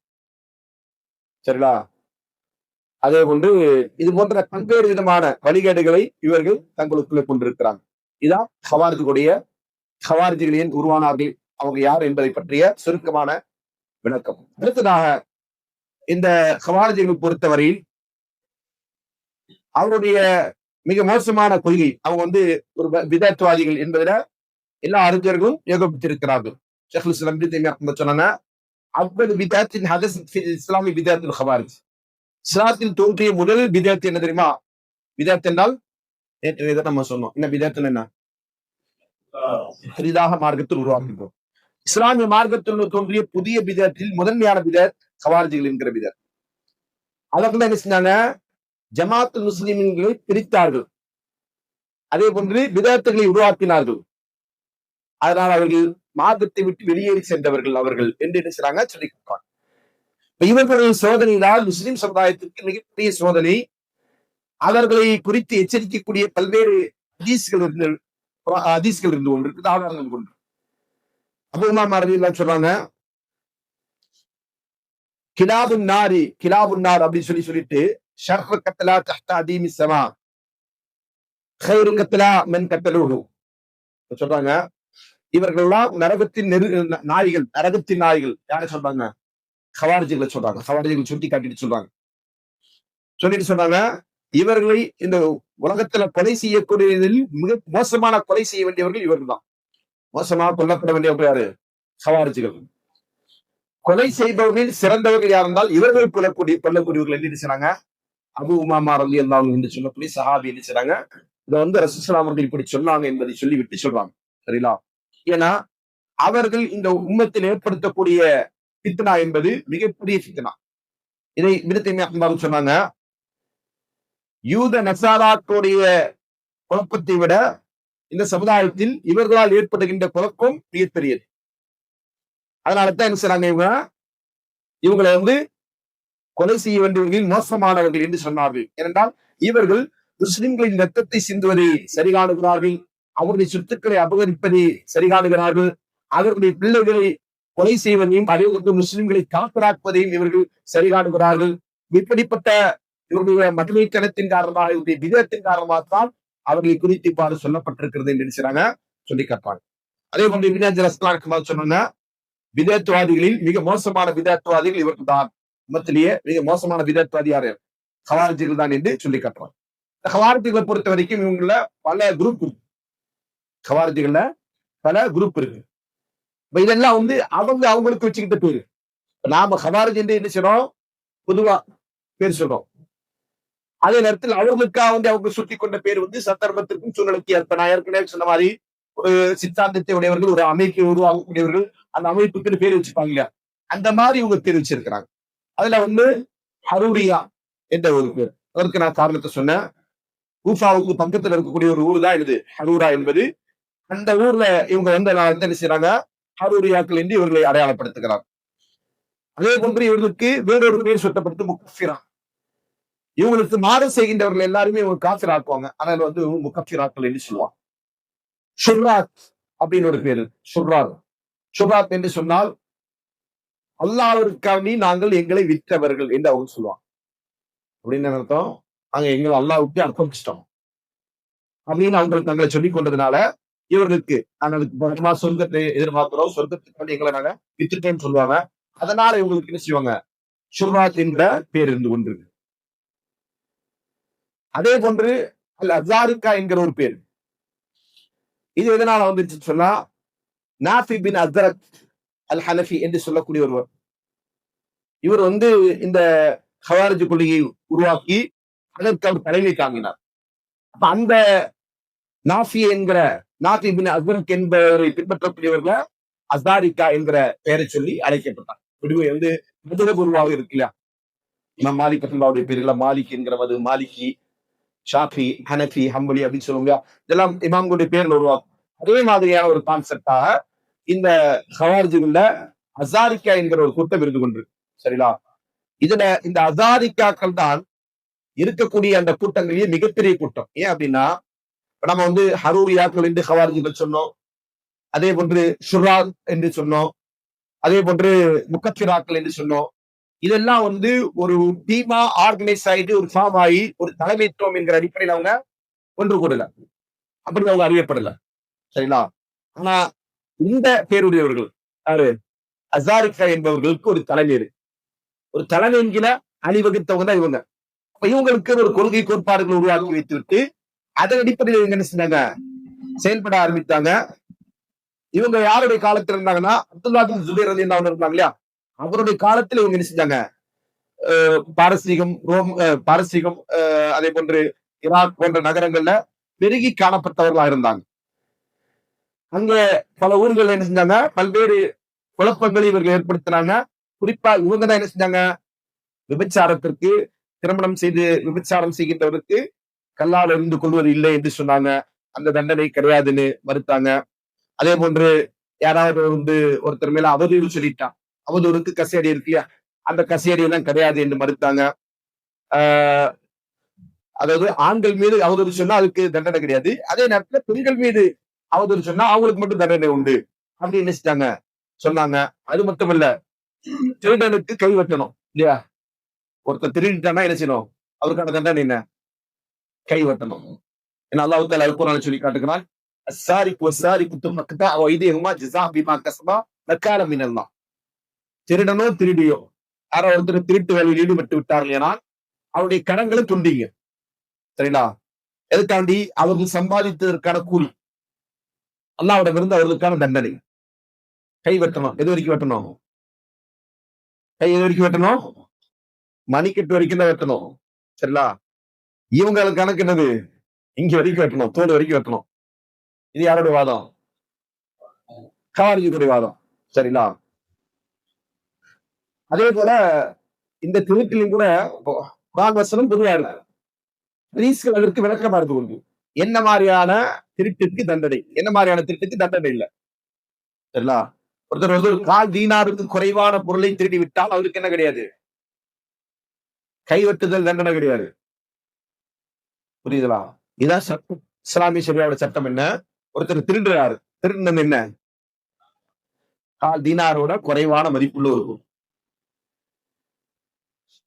சரிங்களா? அதே போன்று இது போன்ற பல்வேறு விதமான வழிகேடுகளை இவர்கள் தங்களுக்குள்ளே கொண்டிருக்கிறாங்க. இதான் ஹவாரிஜிகளின் உருவானார்கள், அவங்க யார் என்பதை பற்றிய சுருக்கமான விளக்கம். அடுத்ததாக, இந்த ஹவாரிஜிகளை பொறுத்தவரையில் அவருடைய மிக மோசமான கொள்கை, அவங்க ஒரு விதத்துவாதிகள் என்பதில் எல்லா அறிஞர்களும் ஏகோபித்திருக்கிறார்கள். ஷேகுல் இஸ்லாம் இப்னு தைமிய்யா சொன்னாங்க, அவ்வளவு விதத்தின் ஹதஸ் ஃபில் இஸ்லாமி விதத்துல் ஹவாரிஜ். இஸ்லாத்தில் தோன்றிய முதல் விதத்து என்ன தெரியுமா? விதத் என்றால் நேற்று நம்ம சொன்னோம். என்ன விதத்துல? என்ன புதிதாக மார்க்கத்தில் உருவாக்குகிறோம். இஸ்லாமிய மார்க்கத்தில் தோன்றிய புதிய விதத்தில் முதன்மையான விதத் ஹவாரிஜிகள் என்கிற விதத். அதற்கு என்ன செஞ்சாங்க, ஜமாத் முஸ்லிம்களை பிரித்தார்கள். அதே போன்று விதத்துகளை உருவாக்கினார்கள். அதனால் அவர்கள் மார்க்கத்தை விட்டு வெளியேறி சென்றவர்கள் அவர்கள் என்று என்ன செய்றாங்க, சொல்லி கொடுப்பாங்க. இவர்களுடைய சோதனையினால் முஸ்லிம் சமுதாயத்திற்கு மிகப்பெரிய சோதனை. அவர்களை குறித்து எச்சரிக்கக்கூடிய பல்வேறு ஹதீஸ்கள் இருந்து கொண்டிருக்கு, ஆதாரங்கள் கொண்டு. அபூ உமாமா ரலியல்லாஹு சொல்றாங்க, கிலாபுன் நார் அப்படின்னு சொல்லிட்டு ஷர்ஹ் கத்லா தஹ்த அதீமி ஸமா கைரு கத்லா மன் கத்லூஹு சொல்றாங்க. இவர்கள்லாம் நரகத்தின் நாய்கள். யாரை சொல்றாங்க? ஹவாரிஜிகளை சொல்றாங்க. ஹவாரிஜிகளை சுட்டி காட்டிட்டு சொல்றாங்க, இவர்களை இந்த உலகத்துல கொலை செய்யக்கூடியதில் மிக மோசமான கொலை செய்ய வேண்டியவர்கள் இவர்கள் தான். மோசமாக கொல்லப்பட வேண்டியவர்கள் யாரு? ஹவாரிஜிகள். கொலை செய்பவர்களில் சிறந்தவர்கள் யார் என்றால் இவர்கள் கொல்லக்கூடியவர்கள் என்ன செய்றாங்க? அபூ உமாமா ரலியல்லாஹு அன்ஹு என்று சொல்லக்கூடிய சஹாபி என்ன செய்றாங்க, இதை ரசூலுல்லாஹி ஸல்லல்லாஹு அலைஹி வஸல்லம் இப்படி சொன்னாங்க என்பதை சொல்லிவிட்டு சொல்றாங்க. சரிங்களா? ஏன்னா அவர்கள் இந்த உம்மத்தில் ஏற்படுத்தக்கூடிய ஃபித்னா என்பது மிகப்பெரிய ஃபித்னா. இதை இப்னு தைமிய்யா சொன்னாங்க, யூத நசாராக்களுடைய குழப்பத்தை விட இந்த சமுதாயத்தில் இவர்களால் ஏற்படுகின்ற குழப்பம் மிகப்பெரியது. அதனாலதான் என்ன செய்றாங்க, இவங்களை கொலை செய்ய வேண்டியவர்கள் மோசமானவர்கள் என்று சொன்னார்கள். ஏனென்றால் இவர்கள் முஸ்லிம்களின் ரத்தத்தை சிந்துவதை சரி காணுகிறார்கள், அவருடைய சொத்துக்களை அபகரிப்பதை சரி காணுகிறார்கள், அவர்களுடைய பிள்ளைகளை கொலை செய்வதையும் அதே போன்று முஸ்லிம்களை காப்பராக்குவதையும் இவர்கள் சரி காணுகிறார்கள். இப்படிப்பட்ட இவர்களுடைய மகிமைத்தனத்தின் காரணமாக, இவருடைய விதத்தின் காரணமாகத்தான் அவர்களை குறித்து இவ்வாறு சொல்லப்பட்டிருக்கிறது என்று நினைச்சாங்க, சொல்லி காட்டுவாங்க. அதே போன்று இப்னு ஹஜர் அஸ்கலானி சொன்னாங்க, விதத்துவாதிகளில் மிக மோசமான விதத்துவாதிகள் இவர்கள் தான். மத்திலேயே மிக மோசமான விதத்துவாதி யாரு? ஹவாரிஜிகள் தான் என்று சொல்லி காட்டுவாங்க. ஹவாரிஜிகளை பொறுத்த வரைக்கும் இவங்கள பல குரூப் இருக்கு. ஹவாரிஜிகள்ல பல குரூப் இருக்கு. இதெல்லாம் அவங்களுக்கு வச்சுக்கிட்ட பேரு. நாம ஹவாரிஜ் என்று என்ன செய்யறோம், பொதுவா பேர் சொல்றோம். அதே நேரத்தில் அவர்களுக்காக அவங்க சுட்டி கொண்ட பேர் சந்தர்ப்பத்திற்கும் சூழ்நிலைக்கு ஏற்ப. நான் ஏற்கனவே சொன்ன மாதிரி ஒரு சித்தாந்தத்தை உடையவர்கள், ஒரு அமைப்பை உருவாக்கக்கூடியவர்கள், அந்த அமைப்புக்கு பேர் வச்சுப்பாங்க. அந்த மாதிரி இவங்க பேர் வச்சிருக்கிறாங்க. அதுல வந்து ஹரூரியா என்ற ஒரு பேர். அதற்கு நான் காரணத்தை சொன்னேன். கூஃபாவுக்கு பக்கத்துல இருக்கக்கூடிய ஒரு ஊர் தான் இது ஹரூரா என்பது. அந்த ஊர்ல இவங்க வந்து என்ன செய்யறாங்க, ஹரூரியாக்கள் என்று இவர்களை அடையாளப்படுத்துகிறார். அதே போன்று இவர்களுக்கு வேறொரு பேர் சுட்டப்படுத்து முக்கஃபிரா. இவங்களுக்கு மாறு செய்கின்றவர்கள் எல்லாருமே இவங்க காஃபிர் ஆக்குவாங்க. ஆனால் வந்து முக்கஃபிராக்கள் என்று சொல்லுவாங்க. ஷுர்ராத் அப்படின்னு ஒரு பேரு. ஷுர்ராத் என்று சொன்னால் அல்லாஹ்விற்காண்டி நாங்கள் எங்களை விற்றவர்கள் என்று அவங்க சொல்லுவாங்க. அப்படின்னு அர்த்தம், நாங்க எங்களை அல்லாஹ்வுக்கு அர்ப்பணிச்சிட்டோம் அப்படின்னு அவங்க தங்களை சொல்லிக் கொண்டதுனால இவர்களுக்கு நாங்கள் சொர்க்கத்தை எதிர்பார்க்கிறோம், சொர்க்கத்துக்காண்டி எங்களை நாங்க வித்துட்டோம்னு சொல்லுவாங்க. அதனால இவங்களுக்கு என்ன செய்வாங்க, ஷுர்ராத் என்ற பேர் இருந்து கொண்டிருக்கு. அதே போன்று அல் அஸாரிகா என்கிற ஒரு பேர். இது எதனால வந்துருச்சுன்னு சொன்னா, நாஃபி பின் அஸ்ரத் அல் ஹனஃபி என்று சொல்லக்கூடிய ஒருவர். இவர் வந்து இந்த ஹவாரிஜ் கொள்கையை உருவாக்கி அதற்கு அவர் தலைமை தாங்கினார். அப்ப அந்த நாஃபி பின் அஸ்ரத் என்பவரை பின்பற்றக்கூடியவர்கள் அஸாரிகா என்கிற பெயரை சொல்லி அழைக்கப்பட்டார். விடுவை வந்து மதுரபூர்வாக இருக்கு இல்லையா, இமாம் மாலிக் ரஹ்மத்துல்லாஹி பேர்ல மாலிக் என்கிற மது, மாலிகி, ஷாஃபி, ஹனஃபி, ஹம்பலி அப்படின்னு சொல்லுவாங்க. இதெல்லாம் இமாம்களுடைய பேர்ல உருவாக்கும். அதே மாதிரியான ஒரு கான்செப்டாக இந்த ஹவாரிஜுக்குள்ள அஸாரிகா என்கிற ஒரு கூட்டம் இருந்து கொண்டு சரிங்களா. இதுல இந்த அஸாரிகாக்கள் தான் இருக்கக்கூடிய அந்த கூட்டங்களிலேயே மிகப்பெரிய கூட்டம். ஏன் அப்படின்னா, நம்ம வந்து ஹரூரியாக்கள் என்று ஹவாரிஜுகள் சொன்னோம், அதே போன்று ஷுர்ரா என்று சொன்னோம், அதே போன்று முக்கஃபிராக்கள் என்று சொன்னோம். இதெல்லாம் வந்து ஒரு டீமா ஆர்கனைஸ் ஆயிட்டு ஒரு ஃபார்ம் ஆகி ஒரு தலைமைத்துவம் என்கிற அடிப்படையில் அவங்க ஒன்று கூடல, அப்படி அவங்க அறியப்படல சரிங்களா. ஆனா இந்த பேருடையவர்கள் யாரு, அஸாரிகா என்பவர்களுக்கு ஒரு தலைமை இருக்கு. ஒரு தலைமை என்கிற அணிவகுத்தவங்க தான் இவங்க. அப்ப இவங்களுக்கு ஒரு கொள்கை கோட்பாடுகள் உருவாக்கி வைத்து விட்டு அதன் அடிப்படையில் இவங்க என்ன செஞ்சாங்க, செயல்பட ஆரம்பித்தாங்க. இவங்க யாருடைய காலத்துல இருந்தாங்கன்னா, அப்துல்லா பின் ஜுபைர் ரலியல்லாஹு அன்ஹு இருந்தாங்க இல்லையா, அவருடைய காலத்துல இவங்க என்ன செஞ்சாங்க, பாரசீகம் அதே போன்று ஈராக் போன்ற நகரங்கள்ல பெருகி காணப்பட்டவர்களா இருந்தாங்க. அங்க பல ஊர்கள் என்ன செஞ்சாங்க, பல்வேறு குழப்பங்களை இவர்கள் ஏற்படுத்தினாங்க. குறிப்பா இவங்க தான் என்ன செஞ்சாங்க, விபச்சாரத்திற்கு திருமணம் செய்து விபச்சாரம் செய்கின்றவருக்கு கல்லால் இருந்து கொள்வது இல்லை என்று சொன்னாங்க. அந்த தண்டனை கிடையாதுன்னு மறுத்தாங்க. அதே போன்று யாராவது வந்து ஒருத்தர் மேல அவதூறு சொல்லிட்டான், அவதூறுக்கு கசையடி இருக்கு இல்லையா, அந்த கசையடி எல்லாம் கிடையாது என்று மறுத்தாங்க. அதாவது ஆண்கள் மீது அவதூறு சொன்னா அதுக்கு தண்டனை கிடையாது, அதே நேரத்துல பெண்கள் மீது அவதூறு சொன்னா அவங்களுக்கு மட்டும் தண்டனை உண்டு அப்படின்னு நினைச்சிட்டாங்க சொன்னாங்க. அது மட்டுமல்ல, திருடனுக்கு கை வெட்டணும் இல்லையா, ஒருத்தர் திருடிட்டானா என்ன செய்யணும், அவருக்கான தண்டனை என்ன, கை வெட்டணும். ஏன்னா அல்லாஹ் தஆலா அல்-குர்ஆன்ல சொல்லி காட்டுகிறான், அஸ்ஸாரிகு வஸ்ஸாரிகு ஃபக்தஉ ஐதியஹுமா ஜஸாஅன் பிமா கஸபா நக்காலம் மினல்லாஹ். திருடனோ திருடியோ யாரோ ஒருத்தர் திருட்டு வேலையில் ஈடுபட்டு விட்டார்கள் ஏனால் அவருடைய கடன்களை துண்டிங்க சரிங்களா. எதுக்காண்டி, அவர்கள் சம்பாதித்ததற்கான கூலி, அல்லாஹ்விடம் இருந்து அவர்களுக்கான தண்டனை. கை வெட்டணும். எது வரைக்கும் வெட்டணும், கை எது வரைக்கும் வெட்டணும், மணிக்கட்டு வரைக்கும் தான் வெட்டணும் சரிங்களா. இவங்களுக்கு கணக்கு என்னது, இங்க வரைக்கும் வெட்டணும், தோல் வரைக்கும் வெட்டணும். இது யாருடைய வாதம், ஹவாரிஜுடைய வாதம் சரிங்களா. அதே போல இந்த திருட்டிலும் கூட வசனம் பொதுவா இருக்கு, ஹதீஸ்கள் அதற்கு விளக்கமா இருக்கு கொண்டு. என்ன மாதிரியான திருட்டுக்கு தண்டனை, என்ன மாதிரியான திருட்டுக்கு தண்டனை இல்லை சரிங்களா. ஒருத்தர் வந்து கால் தீனாருக்கு குறைவான பொருளை திருடி விட்டால் அவருக்கு என்ன கிடையாது, கைவெட்டுதல் தண்டனை கிடையாது. புரியுதுங்களா. இதான் சட்டம், இஸ்லாமிய ஷரியாவோட சட்டம். என்ன, ஒருத்தர் திருடுறாரு, திருடுனது என்ன, கால் தீனாரோட குறைவான மதிப்புள்ள இருக்கும்,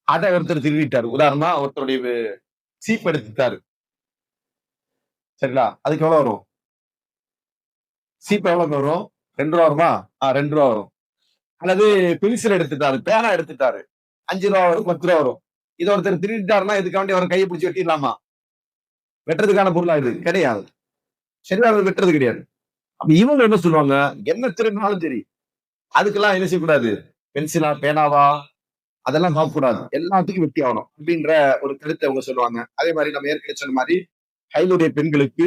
அதை ஒருத்தர் திருடிட்டாரு. உதாரணமா ஒருத்தருடைய சீப் எடுத்துட்டாரு சரிங்களா, அதுக்கு எவ்வளவு வரும், சீப் எவ்வளவு வரும், 2 ரூபா வருமா, 2 ரூபா வரும். அல்லது பென்சில் எடுத்துட்டாரு, பேனா எடுத்துட்டாரு, 5 ரூபா வரும், 10 ரூபா வரும். இதை ஒருத்தர் திருடிட்டாருன்னா இதுக்காண்டி அவர் கையை பிடிச்சி வெட்டிடலாமா, வெட்டுறதுக்கான பொருளா இது கிடையாது, சரியா, வெட்டுறது கிடையாது. அப்ப இவங்க என்ன சொல்லுவாங்க, என்ன திருடினாலும் சரி அதுக்கெல்லாம் என்ன செய்யக்கூடாது, பென்சிலா பேனாவா அதெல்லாம் பார்க்கக்கூடாது, எல்லாத்துக்கும் வெட்டி ஆகணும் அப்படின்ற ஒரு கருத்தை அவங்க சொல்லுவாங்க. அதே மாதிரி நம்ம ஏற்கனவே சொன்ன மாதிரி ஹைலுடைய பெண்களுக்கு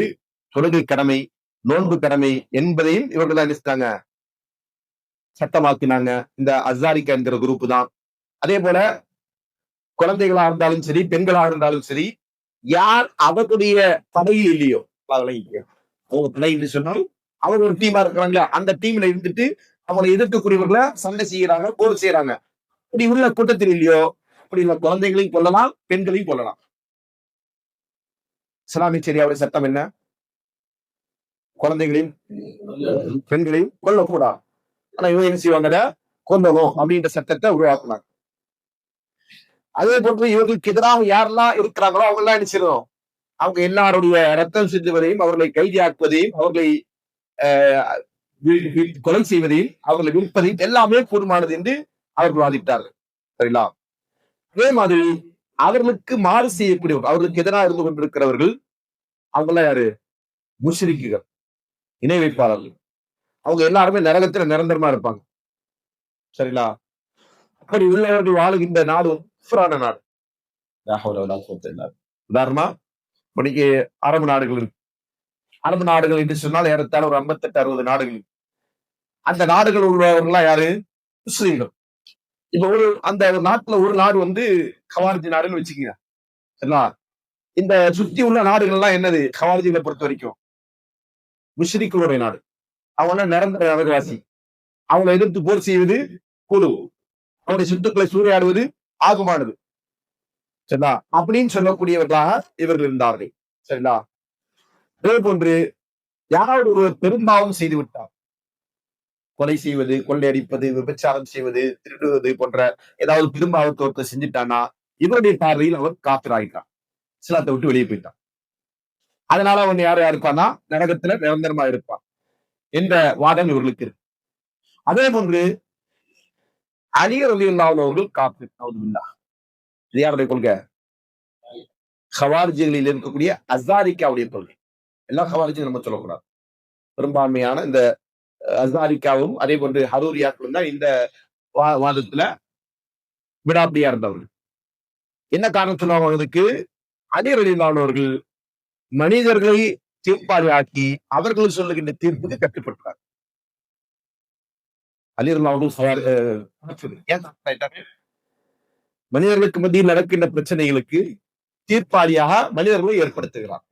தொழுகை கடமை, நோன்பு கடமை என்பதையும் இவர்கள் அனுப்பிச்சிட்டாங்க, சட்டமாக்கினாங்க. இந்த அசாரிக்கா என்கிற குரூப் தான். அதே போல குழந்தைகளா இருந்தாலும் சரி, பெண்களாக இருந்தாலும் சரி, யார் அவர்களுடைய படையில் இல்லையோ, அவங்க படையில் சொன்னால் அவங்க ஒரு டீமா இருக்கிறாங்களா, அந்த டீம்ல இருந்துட்டு அவங்களை எதிர்க்கக்கூடியவர்களை சண்டை செய்யறாங்க, போர் செய்யறாங்க. இப்படி உள்ள கூட்டத்தில் இல்லையோ, அப்படி உள்ள குழந்தைகளையும் கொள்ளலாம், பெண்களையும் கொள்ளலாம். இஸ்லாமிய சரியாவுடைய சட்டம் என்ன? குழந்தைகளையும் பெண்களையும் கொல்லக்கூடாது. ஆனா இவங்க என்ன செய்வாங்க, கொல்லணும் அப்படின்ற சட்டத்தை உருவாக்குனாங்க. அதே போன்று இவர்களுக்கு எதிராக யாரெல்லாம் இருக்கிறாங்களோ அவங்க எல்லாம் என்ன செய்யணும், அவங்க எல்லாருடைய ரத்தம் சிந்துவதையும், அவர்களை கைதியாக்குவதையும், அவர்களை கொலை செய்வதையும், அவர்களை விற்பதையும் எல்லாமே கூடுமானது என்று அவர்கள் வாதிட்டார்கள். சரிங்களா? அதே மாதிரி அவர்களுக்கு மாறு செய்யக்கூடியவர்கள், அவர்களுக்கு எதிராக இருந்து கொண்டிருக்கிறவர்கள், அவங்கெல்லாம் யாரு? முஷ்ரிக்குகள், இணை வைப்பாளர்கள். அவங்க எல்லாருமே நரகத்துல நிரந்தரமா இருப்பாங்க. சரிங்களா? அப்படி உள்ளவர்கள் வாழுகின்ற நாடு குஃப்ரான நாடு. உதாரணமா இன்னைக்கு அரபு நாடுகள் இருக்கு. அரபு நாடுகள் என்று சொன்னால் ஏறத்தாழ ஒரு 58-60 நாடுகள். அந்த நாடுகள் உள்ளவர்கள்லாம் யாரு? முஸ்லீம்கள். இப்ப அந்த நாட்டுல ஒரு நாடு வந்து கவாரிஜி நாடுன்னு வச்சுக்கீங்க. சரிங்களா? இந்த சுத்தி உள்ள நாடுகள்லாம் என்னது? கவாரிஜிகளை பொறுத்த வரைக்கும் முஷ்ரிக்குடைய நாடு. அவங்க நிரந்தர நரகவாசி. அவங்களை எதிர்த்து போர் செய்வது குழு, அவருடைய சொத்துக்களை சூறையாடுவது ஆகுமானது. சரிங்களா? அப்படின்னு சொல்லக்கூடியவர்களாக இவர்கள் இருந்தார்கள். சரிங்களா? அதே போன்று யாராவது ஒரு பெரும்பாவம் செய்து விட்டார், கொலை செய்வது, கொள்ளையடிப்பது, விபச்சாரம் செய்வது, திருடுவது போன்ற ஏதாவது பெரும்பாவத்தோரத்தை செஞ்சுட்டானா இவருடைய பார்வையில் அவர் காப்பிராயிட்டான், இஸ்லாத்தை விட்டு வெளியே போயிட்டான். அதனால அவன் யார் இருப்பான்னா நரகத்துல நிரந்தரமா இருப்பான் என்ற வாதம் இவர்களுக்கு இருக்கு. அதே போன்று அலி ரலியல்லாஹு அவர்கள் காப்பீர். இது யாருடைய கொள்கை? ஹவாரிஜிகளில் இருக்கக்கூடிய அசாரிக்காவுடைய கொள்கை. எல்லா ஹவாரிஜும் நம்ம சொல்லக்கூடாது. பெரும்பான்மையான இந்த அசாரிக்காவும் அதே போன்று ஹரூரியாக்களும் தான் இந்த வாதத்துல விடாப்பிடியா இருந்தவர்கள். என்ன காரணம் சொல்லுவாங்க இதுக்கு? அலி ரலியல்லாஹு அவர்கள் மனிதர்களை தீர்ப்பாளியாக்கி அவர்கள் சொல்லுகின்ற தீர்ப்புக்கு கட்டுப்பட்டார். அலி ரலியல்லாஹு மனிதர்களுக்கு மத்தியில் நடக்கின்ற பிரச்சனைகளுக்கு தீர்ப்பாளியாக மனிதர்களை ஏற்படுத்துகிறார்.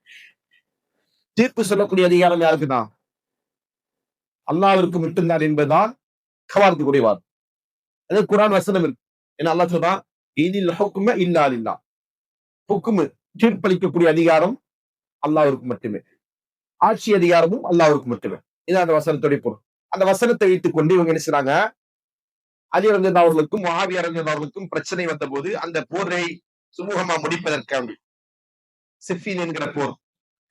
தீர்ப்பு சொல்லக்கூடிய அதிகாரம் யாருக்குதான்? அல்லாஹ்விற்கு மட்டும்தான் என்பதுதான் கவாரிஜியுடைய வாதம். அது குர்ஆன் வசனம் இருக்கு. ஏன்னா அல்லாஹ் சொல்றான், இனில் ஹுக்ம இல்லா லில்லாஹ். ஹுக்மு, தீர்ப்பளிக்கக்கூடிய அதிகாரம் அல்லாஹ்விற்கு மட்டுமே, ஆட்சி அதிகாரமும் அல்லாஹ்விற்கு மட்டுமே. இது அந்த வசனத்துடைய பொருள். அந்த வசனத்தை வைத்துக் கொண்டு இவங்க என்ன செய்றாங்க, அலி ரலியல்லாஹு அவர்களுக்கும் முஆவியா ரலியல்லாஹு அவர்களுக்கும் பிரச்சனை வந்த போது அந்த போரை சுமூகமா முடிப்பதற்காக சிஃபின் என்கிற போர்,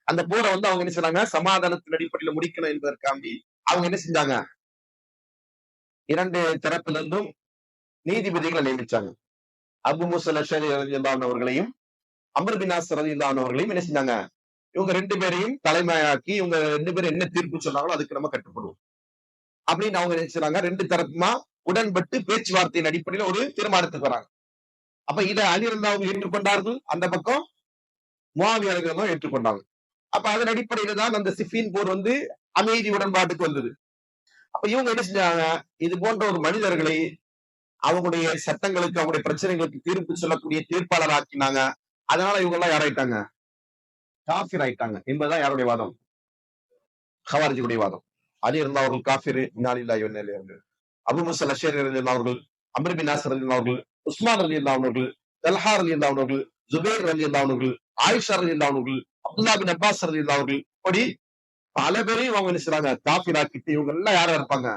அந்த போரை வந்து அவங்க என்ன செய்றாங்க, சமாதானத்தின் அடிப்படையில் முடிக்கணும் என்பதற்காண்டி அவங்க என்ன செஞ்சாங்க, 2 தரப்பில இருந்தும் நீதிபதிகளை நியமிச்சாங்க. அபு மூஸா அல்-அஷ்அரி ரலியல்லாஹு அவர்களையும் அம்ர் பின் ஆஸ் ரலியல்லாஹு அவர்களையும் என்ன செஞ்சாங்க, இவங்க 2 பேரையும் தலைமையாக்கி இவங்க 2 பேரும் என்ன தீர்ப்பு சொன்னாங்களோ அதுக்கு நம்ம கட்டுப்படுவோம் அப்படின்னு அவங்க நினைச்சாங்க. 2 தரப்புமா உடன்பட்டு பேச்சுவார்த்தையின் அடிப்படையில் ஒரு தீர்மானத்துக்கு வராங்க. அப்ப இதை அலி ரலியல்லாஹு ஏற்றுக்கொண்டார்கள், அந்த பக்கம் முஆவியா ரலியல்லாஹு ஏற்றுக்கொண்டாங்க. அப்ப அதன் அடிப்படையில தான் அந்த சிஃபின் போர் வந்து அமைதி உடன்பாட்டுக்கு வந்தது. அப்ப இவங்க என்ன செஞ்சாங்க, இது போன்ற ஒரு மனிதர்களை அவங்களுடைய சட்டங்களுக்கு, அவங்களுடைய பிரச்சனைகளுக்கு தீர்ப்பு சொல்லக்கூடிய தீர்ப்பாளர் ஆக்கினாங்க. அதனால இவங்க எல்லாம் யாராயிட்டாங்க, காஃபிர் ஆயிட்டாங்க என்பதுதான் யாருடைய வாதம்? ஹவாரிஜியுடைய வாதம். அலி ரலியல்லாஹு அவர்கள் காஃபிர், இன்னா லில்லாஹி வ இன்னா இலைஹி ராஜிஊன். அபு மூஸா அல்-அஷ்அரி ரலியல்லாஹு அவர்கள், அம்ர் பின் ஆஸ் ரலியல்லாஹு அவர்கள், உஸ்மான் ரலியல்லாஹு அவர்கள், தல்ஹா ரலியல்லாஹு அவர்கள், ஜுபைர் ரலியல்லாஹு அவர்கள், ஆயிஷா ரலியல்லாஹு அவர்கள், அப்துல்லாஹ் பின் அப்பாஸ் ரலியல்லாஹு அவர்கள், இப்படி பல பேரையும் அவங்க என்ன செய்றாங்க, காஃபிர் ஆக்கிட்டு இவங்க எல்லாம் யாரா இருப்பாங்க,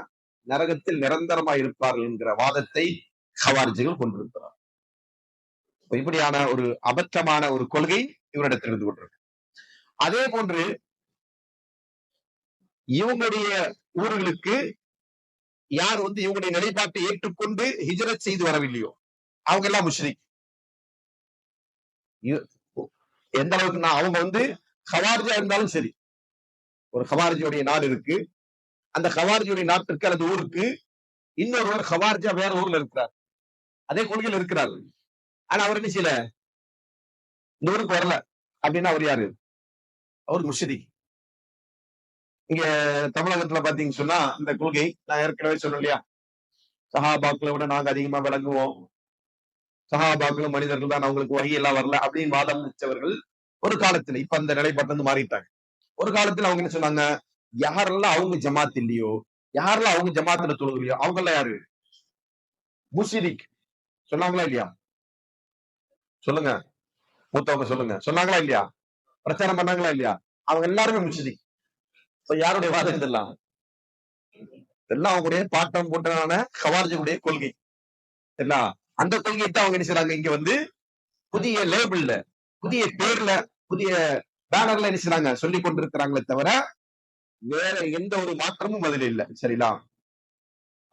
நரகத்தில் நிரந்தரமா இருப்பார்கள் என்கிற வாதத்தை ஹவாரிஜிகள் கொண்டிருக்கிறார். இப்படியான ஒரு அபத்தமான ஒரு கொள்கை இவரிடத்தில் இருந்து கொண்டிருக்கு. அதே போன்று இவங்களுடைய ஊர்களுக்கு யார் வந்து இவங்களுடைய நிலைப்பாட்டை ஏற்றுக்கொண்டு ஹிஜ்ரத் செய்து வரவில்லையோ அவங்க எல்லாம் முஷ்ரிக். எந்த அளவுக்குன்னா அவங்க வந்து ஹவாரிஜா இருந்தாலும் சரி, ஒரு ஹவாரிஜியுடைய நாடு இருக்கு, அந்த ஹவாரிஜியுடைய நாட்டிற்கு அல்லது ஊருக்கு இன்னொருவர் ஹவாரிஜா வேற ஊர்ல இருக்கிறார், அதே கொள்கையில் இருக்கிறார், ஆனா அவர் என்ன செய்யல, இந்த ஊருக்கு வரல அப்படின்னா அவர் யாரு? அவர் முஷ்ரிக். இங்க தமிழகத்துல பாத்தீங்கன்னு சொன்னா இந்த கொள்கை நான் ஏற்கனவே சொன்னேன் இல்லையா, சஹாபாக்களை விட நாங்க அதிகமா விளங்குவோம், சஹாபாக்களும் மனிதர்கள் தான், அவங்களுக்கு வகை எல்லாம் வரல அப்படின்னு வாதம் வச்சவர்கள் ஒரு காலத்துல, இப்ப அந்த நிலைப்பாட்டு வந்து மாறிட்டாங்க. ஒரு காலத்துல அவங்க என்ன சொன்னாங்க, யாரெல்லாம் அவங்க ஜமாத் இல்லையோ, யாரெல்லாம் அவங்க ஜமாத்துல தொழுகலையோ அவங்க எல்லாம் யாரு முஷிரிக் சொன்னாங்களா இல்லையா? சொல்லுங்க, மூத்தவங்க சொல்லுங்க, சொன்னாங்களா இல்லையா? பிரச்சாரம் பண்ணாங்களா இல்லையா? அவங்க எல்லாருமே முஷிரிக். இப்ப யாருடைய வாதம் இதெல்லாம்? இதெல்லாம் அவங்களுடைய பாட்டம் போட்டதான ஹவாரிஜுடைய கொள்கை. சரிங்களா? அந்த கொள்கையை தான் அவங்க என்ன செய்றாங்க, இங்க வந்து புதிய லேபிள்ல, புதிய பேர்ல, புதிய பேனர்ல என்ன செய்றாங்க, சொல்லி கொண்டிருக்கிறாங்களே தவிர வேற எந்த ஒரு மாற்றமும் அதில் இல்லை. சரிங்களா?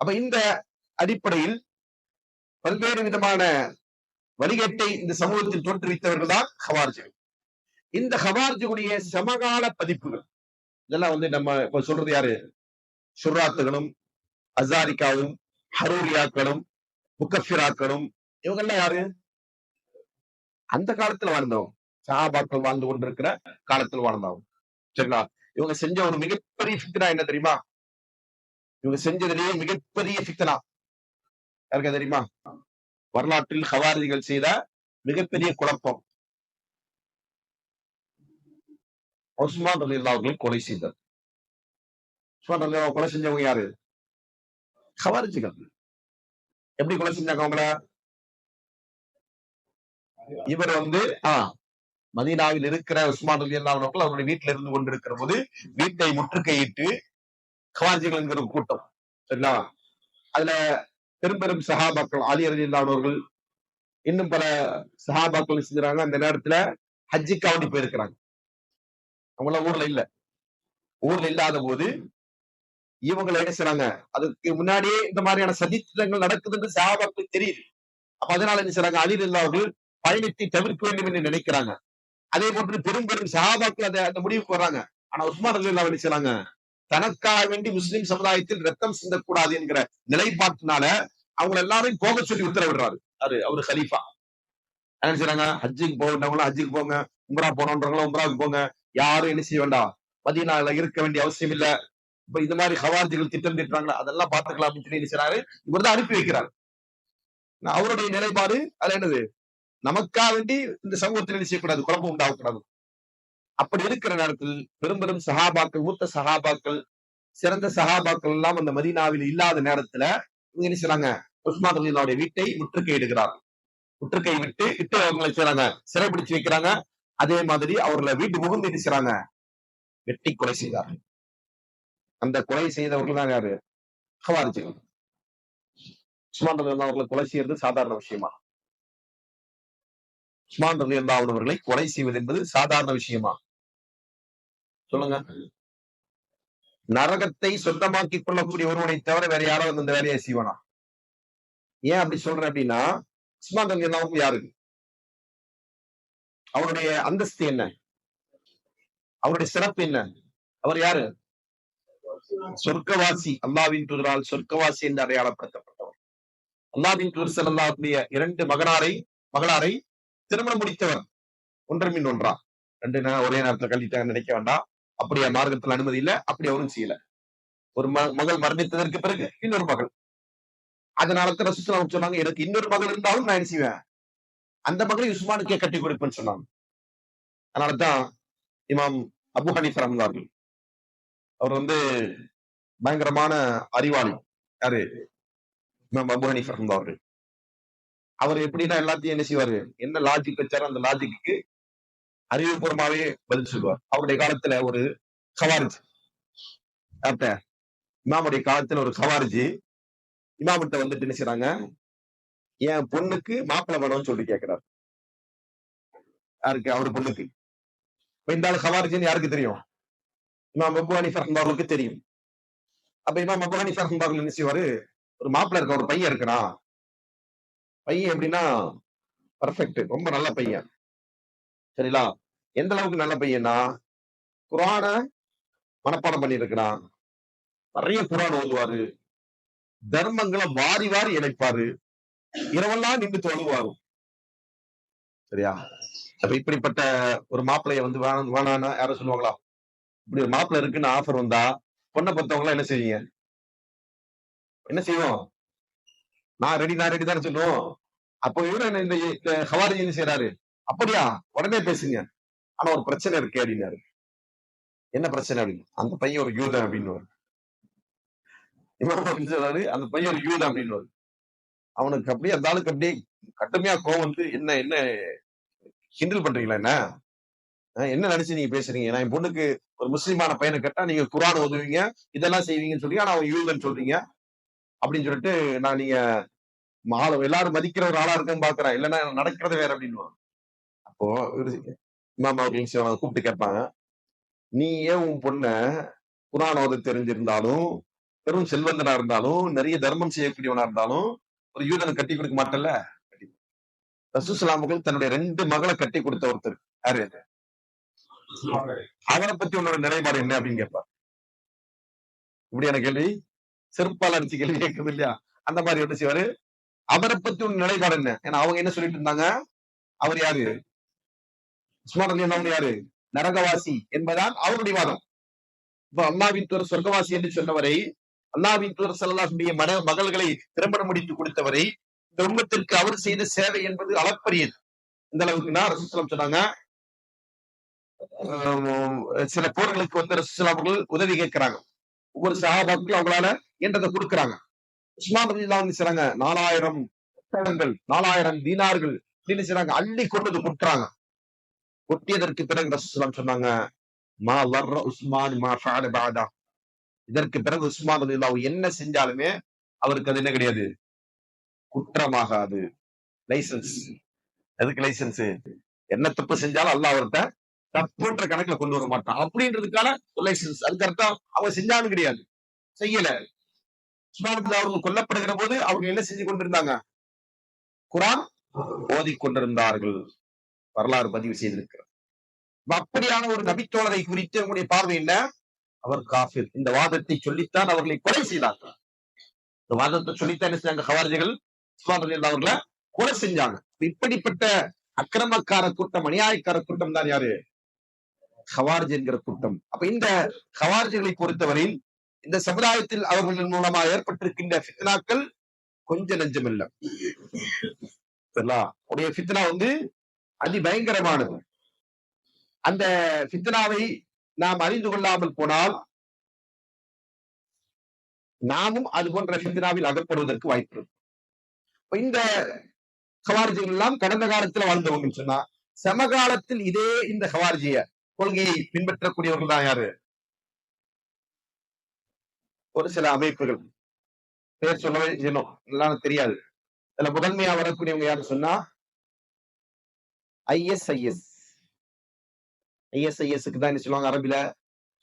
அப்ப இந்த அடிப்படையில் பல்வேறு விதமான வழிகேட்டை இந்த சமூகத்தில் தோற்றுவித்தவர்கள் தான் ஹவாரிஜிகள். இந்த ஹவாரிஜுடைய சமகால பதிப்புகள் இதெல்லாம் வந்து நம்ம இப்ப சொல்றது யாரு, ஷுர்ராத்துகளும் அசாரிக்காவும் ஹரூரியாக்களும் முக்கஃபிராக்களும் இவங்கெல்லாம் யாரு, அந்த காலத்துல வாழ்ந்தவங்க, சஹாபாக்கள் வாழ்ந்து கொண்டிருக்கிற காலத்தில் வாழ்ந்தவங்க. சரிங்களா? இவங்க செஞ்ச ஒரு மிகப்பெரிய ஃபித்னா என்ன தெரியுமா? இவங்க செஞ்சதுலேயே மிகப்பெரிய ஃபித்னா யாருக்கா தெரியுமா? வரலாற்றில் ஹவாரிஜிகள் செய்த மிகப்பெரிய குழப்பம், உஸ்மான் ரலியல்லாஹு அவர்களை கொலை செய்தது. உஸ்மான் ரலியல்லாஹு கொலை செஞ்சவங்க யாரு? ஹவாரிஜிகள். எப்படி கொலை செஞ்சாங்க அவங்கள? இவர் வந்து மதீனாவில் இருக்கிற உஸ்மான் ரலியல்லாஹு அவர்கள் அவருடைய வீட்டில இருந்து கொண்டிருக்கிற போது வீட்டை முற்றுகையிட்டு ஹவாரிஜிகள் என்கிற ஒரு கூட்டம், சரிங்களா? அதுல பெரும் பெரும் சஹாபாக்கள் அலி ரலியல்லாஹு அவர்கள் இன்னும் பல சஹாபாக்கள் செஞ்சாங்க. அந்த நேரத்துல ஹஜ்ஜிக்காவடி போயிருக்கிறாங்க. அவங்கள ஊர்ல இல்லாத போது இவங்களை என்ன செய்றாங்க, அதுக்கு முன்னாடியே இந்த மாதிரியான சதித்திட்டங்கள் நடக்குதுன்னு சஹாபாக்களுக்கு தெரியுது. அப்ப அதனால என்ன செய்றாங்க, அலி ரலியல்லாஹு அவர்கள் பயணத்தை தவிர்க்க வேண்டும் என்று நினைக்கிறாங்க. அதே போன்று பெரும் பெரும் சஹாபாக்கள் அந்த முடிவுக்கு வர்றாங்க. ஆனா உஸ்மான் ரலியல்லாஹு என்ன செய்றாங்க, தனக்காக வேண்டி முஸ்லிம் சமுதாயத்தில் ரத்தம் சிந்தக்கூடாது என்கிற நிலைப்பாட்டினால அவங்க எல்லாரையும் போக சொல்லி உத்தரவிடுறாரு. அவரு கலீஃபா. என்ன செய்றாங்க, ஹஜ்ஜுக்கு போகணுன்றவங்களும் ஹஜ்ஜுக்கு போங்க, உம்ரா போனவங்களும் உம்ராவுக்கு போங்க, யாரும் என்ன செய்ய வேண்டாம், மதீனால இருக்க வேண்டிய அவசியம் இல்ல. இப்ப இந்த மாதிரி ஹவாரிஜிகள் திட்டம் திட்டுறாங்களா, அதெல்லாம் பாத்துக்கலாம் அப்படின்னு சொல்லி என்ன செய்றாரு, இவர் தான் அனுப்பி வைக்கிறார். அவருடைய நிலைப்பாடு அது என்னது, நமக்காக வேண்டி இந்த சமூகத்தில் என்ன செய்யக்கூடாது, குழப்பம் உண்டாகக்கூடாது. அப்படி இருக்கிற நேரத்தில் பெரும் பெரும் சஹாபாக்கள், மூத்த சஹாபாக்கள், சிறந்த சஹாபாக்கள் எல்லாம் அந்த மதீனாவில் இல்லாத நேரத்துல இவங்க என்ன செய்றாங்க, உஸ்மான் ரலியல்லாஹுடைய வீட்டை முற்றுகையிடுகிறார். முற்றுகை விட்டு அவங்களை செய்றாங்க, சிறைபிடிச்சு வைக்கிறாங்க. அதே மாதிரி அவர்களை வீட்டு முகந்து என்ன செய்றாங்க, வெட்டி கொலை செய்தார்கள். அந்த கொலை செய்தவர்கள் தான் யாரு, ஹவாரிஜிகள். உஸ்மான் ரலியல்லாஹு அவர்களை கொலை செய்யறது சாதாரண விஷயமா? உஸ்மான் ரலியல்லாஹு அவர்களை கொலை செய்வது என்பது சாதாரண விஷயமா? சொல்லுங்க. நரகத்தை சொந்தமாக்கிக் கொள்ளக்கூடிய ஒருவனை தவிர வேற யாராவது அந்த வேலையை செய்வானா? ஏன் அப்படி சொல்றேன் அப்படின்னா, உஸ்மான் ரலியல்லாஹு யாரு, அவருடைய அந்தஸ்து என்ன, அவருடைய சிறப்பு என்ன? அவர் யாரு? சொர்க்கவாசி, அல்லாஹ்வின் தூதரால் சொர்க்கவாசி என்று அடையாளப்படுத்தப்பட்டவர். அல்லாஹ்வின் தூதர் ஸல்லல்லாஹு அலைஹி 2 மகளாரை திருமணம் முடித்தவர். ஒன்றன் பின் ஒன்றா, 2 ஒரே நேரத்துல கல்விட்டாங்க நினைக்க வேண்டாம். அப்படியே மார்க்கத்தில் அனுமதி இல்ல, அப்படி அவரும் செய்யல. ஒரு மகள் மரணித்ததற்கு பிறகு இன்னொரு மகள். அதனால தான் ரசூல் ஸல்லல்லாஹு சொன்னாங்க, எனக்கு இன்னொரு மகள் இருந்தாலும் நான் என்ன செய்வேன், அந்த மகளை உஸ்மானுக்கே கட்டி கொடுப்பேன்னு சொன்னாங்க. அதனாலதான் இமாம் அபு ஹனீஃபா ரஹ்மத்துல்லாஹி அவர் வந்து பயங்கரமான அறிவாளி. யாரு, இமாம் அபு ஹனீஃபா ரஹ்மத்துல்லாஹி அவர்கள். அவர் எப்படின்னா எல்லாத்தையும் என்ன செய்வாரு, என்ன லாஜிக் வச்சாரோ அந்த லாஜிக்கு அறிவுபூர்வமாவே பதில் சொல்லுவார். அவருடைய காலத்துல ஒரு ஹவாரிஜ், இமாமுடைய காலத்துல ஒரு ஹவாரிஜி இமாமிட்ட வந்துட்டு என்ன செய்றாங்க, என் பொண்ணுக்கு மாப்பிள்ளை வேணும்னு சொல்லி கேட்கிறார். யாருக்கு, அவரு பொண்ணுக்கு. இந்த ஆள் ஹவாரிஜின்னு யாருக்கு தெரியும், இமாம் அபு ஹனீஃபா ரஹ்மத்துல்லாஹி தெரியும். அப்ப இமாம் அபு ஹனீஃபா ரஹ்மத்துல்லாஹி என்ன செய்வாரு, ஒரு மாப்பிள்ளை இருக்க, ஒரு பையன் இருக்கிறான். பையன் எப்படின்னா பர்ஃபெக்ட், ரொம்ப நல்ல பையன். சரிங்களா? எந்த அளவுக்கு நல்ல பையனா, குர்ஆன மனப்பாடம் பண்ணி இருக்கிறான், நிறைய குர்ஆன் ஓதுவாரு, தர்மங்களை வாரி வாரி இணைப்பாரு, இரவெல்லாம் நின்று தொழுவாரு. சரியா? அப்ப இப்படிப்பட்ட ஒரு மாப்பிள்ளைய வந்து வேணான்னா யாரும் சொல்லுவாங்களா? இப்படி ஒரு மாப்பிள்ள இருக்குன்னு ஆஃபர் வந்தா பொண்ணை பத்தவங்க எல்லாம் என்ன செய்வீங்க? என்ன செய்வோம்? நான் ரெடி தானே சொல்லுவோம். அப்போ இவரு இந்த ஹவாரி என்ன செய்யறாரு? அப்படியா, உடனே பேசுங்க. ஆனா ஒரு பிரச்சனை இருக்கு அப்படின்னாரு. என்ன பிரச்சனை அப்படின்னு? அந்த பையன் ஒரு யூதன் அப்படின்னு சொல்றாரு. அந்த பையன் ஒரு யூதன் அப்படின்னு அவனுக்கு அப்படியே அந்த ஆளுக்கு அப்படியே கடுமையா கோவம் வந்து, என்ன என்ன கிண்டல் பண்றீங்களா என்ன? என்ன நினைச்சு நீங்க பேசுறீங்க? நான் என் பொண்ணுக்கு ஒரு முஸ்லிமான பையனை கேட்டா நீங்க குர்ஆன் ஓதுவீங்க, இதெல்லாம் செய்வீங்கன்னு சொல்லி, ஆனா அவன் யூதன் சொல்றீங்க அப்படின்னு சொல்லிட்டு, நான் நீங்க எல்லாரும் மதிக்கிற ஒரு ஆளா இருக்குன்னு பாக்குறேன், இல்லைன்னா நடக்கிறது வேற அப்படின்னு. அப்போ இமாம் அவர்கள் கூப்பிட்டு கேட்பாங்க, நீ ஏன் உன் பொண்ண குர்ஆன் ஓத தெரிஞ்சிருந்தாலும், பெரும் செல்வந்தனா இருந்தாலும், நிறைய தர்மம் செய்யக்கூடியவனா இருந்தாலும், ஒரு யூதனை கட்டி கொடுக்க மாட்டல? ரசூல் ஸல்லல்லாஹு அலைஹி வஸல்லம் தன்னுடைய 2 மகளை கட்டி கொடுத்த ஒருத்தர் யாரு? அவரை பத்தி உன்னோட நிலைப்பாடு என்ன அப்படின்னு கேட்பார். இப்படியான கேள்வி செருப்பால் அடிச்சு கேள்வி கேட்கறது இல்லையா? அந்த மாதிரி என்ன செய்வாரு? அவரை பத்தி உன் நிலைப்பாடு என்ன? ஏன்னா அவங்க என்ன சொல்லிட்டு இருந்தாங்க? அவர் யாரு? உஸ்மான் ரலியல்லாஹு அன்ஹு யாரு? நரகவாசி என்பதான் அவருடைய வாதம். இப்ப அல்லாஹ்வின் தூதர் சொர்க்கவாசி என்று சொன்னவரை, அல்லாஹ்வின் தூதர் ஸல்லல்லாஹு அலைஹி வஸல்லம் மகள்களை திருமணம் முடித்து கொடுத்தவரை, இந்த உம்மத்திற்கு அவர் செய்த சேவை என்பது அளப்பரியது. இந்த அளவுக்குன்னா ரசூல் ஸல்லல்லாஹு சொன்னாங்க, சில போர்களுக்கு வந்து ரசூல் ஸல்லல்லாஹு அவர்கள் உதவி கேட்கிறாங்க. ஒவ்வொரு சஹாபாக்களும் அவங்களால என்றதை கொடுக்குறாங்க. உஸ்மான் ரலியல்லாஹு அன்ஹு செய்றாங்க, 4000 ஒட்டகங்கள், 4000 தீனார்கள் அப்படின்னு செய்றாங்க, அள்ளி கொண்டு கொட்டுறாங்க. கொட்டியதற்கு பிறகு ரசூல் ஸல்லல்லாஹு சொன்னாங்க, மா வர்ர உஸ்மான் மா ஃபஅல பஅதா. இதற்கு பிறகு உஸ்மான் ரலியல்லாஹு என்ன செஞ்சாலுமே அவருக்கு அது என்ன கிடையாது, குற்றமாகாது. லைசன்ஸ். எதுக்கு லைசன்ஸ்? என்ன தப்பு செஞ்சாலும் அல்லாஹ் அவர்கிட்ட தப்புன்ற கணக்குல கொண்டு வர மாட்டான் அப்படின்றதுக்கான லைசன்ஸ். அதுக்கு அர்த்தம் அவங்க செஞ்சாலும் கிடையாது, செய்யல. உஸ்மான் அவர்கள் கொல்லப்படுகிற போது அவங்க என்ன செஞ்சு கொண்டிருந்தாங்க? குர்ஆன் ஓதி கொண்டிருந்தார்கள். வரலாறு பதிவு செய்திருக்கிறார். அப்படியான ஒரு நபித்தோழரை குறித்து உங்களுடைய பார்வை என்ன? அவர் காஃபிர். இந்த வாதத்தை சொல்லித்தான் அவர்களை கொலை செய்தார்கள். இந்த வாதத்தை சொல்லித்தான் என்ன செஞ்சாங்க? ஹவாரிஜிகள் உஸ்மான் ரலியல்லாஹு அவர்களை கொலை செஞ்சாங்க. இப்படிப்பட்ட அக்கிரமக்கார கூட்டம், அநியாயக்கார கூட்டம் தான் யாரு? ஹவாரிஜ் என்கிற கூட்டம். அப்ப இந்த ஹவாரிஜிகளை பொறுத்தவரையில் இந்த சமுதாயத்தில் அவர்களின் மூலமா ஏற்பட்டிருக்கின்ற ஃபித்னாக்கள் கொஞ்ச நெஞ்சம் இல்ல. உடைய ஃபித்னா வந்து அதிபயங்கரமானது. அந்த ஃபித்னாவை நாம் அறிந்து கொள்ளாமல் போனால் நாமும் அது போன்ற ஃபித்னாவில் அகப்படுவதற்கு வாய்ப்பு இருக்கு. இந்த ஹவாரிஜிகள் எல்லாம் கடந்த காலத்துல வாழ்ந்தவங்கன்னு சொன்னா, சமகாலத்தில் இதே இந்த ஹவாரிஜிய கொள்கையை பின்பற்றக்கூடியவர்கள் தான் யாரு? ஒரு சில அமைப்புகள், பேர் சொல்லவே செய்யணும், எல்லாம் தெரியாது. இதுல முதன்மையா வரக்கூடியவங்க யாரு சொன்னா, ISIS. ISISக்கு தான் என்ன சொல்லுவாங்க அரபில?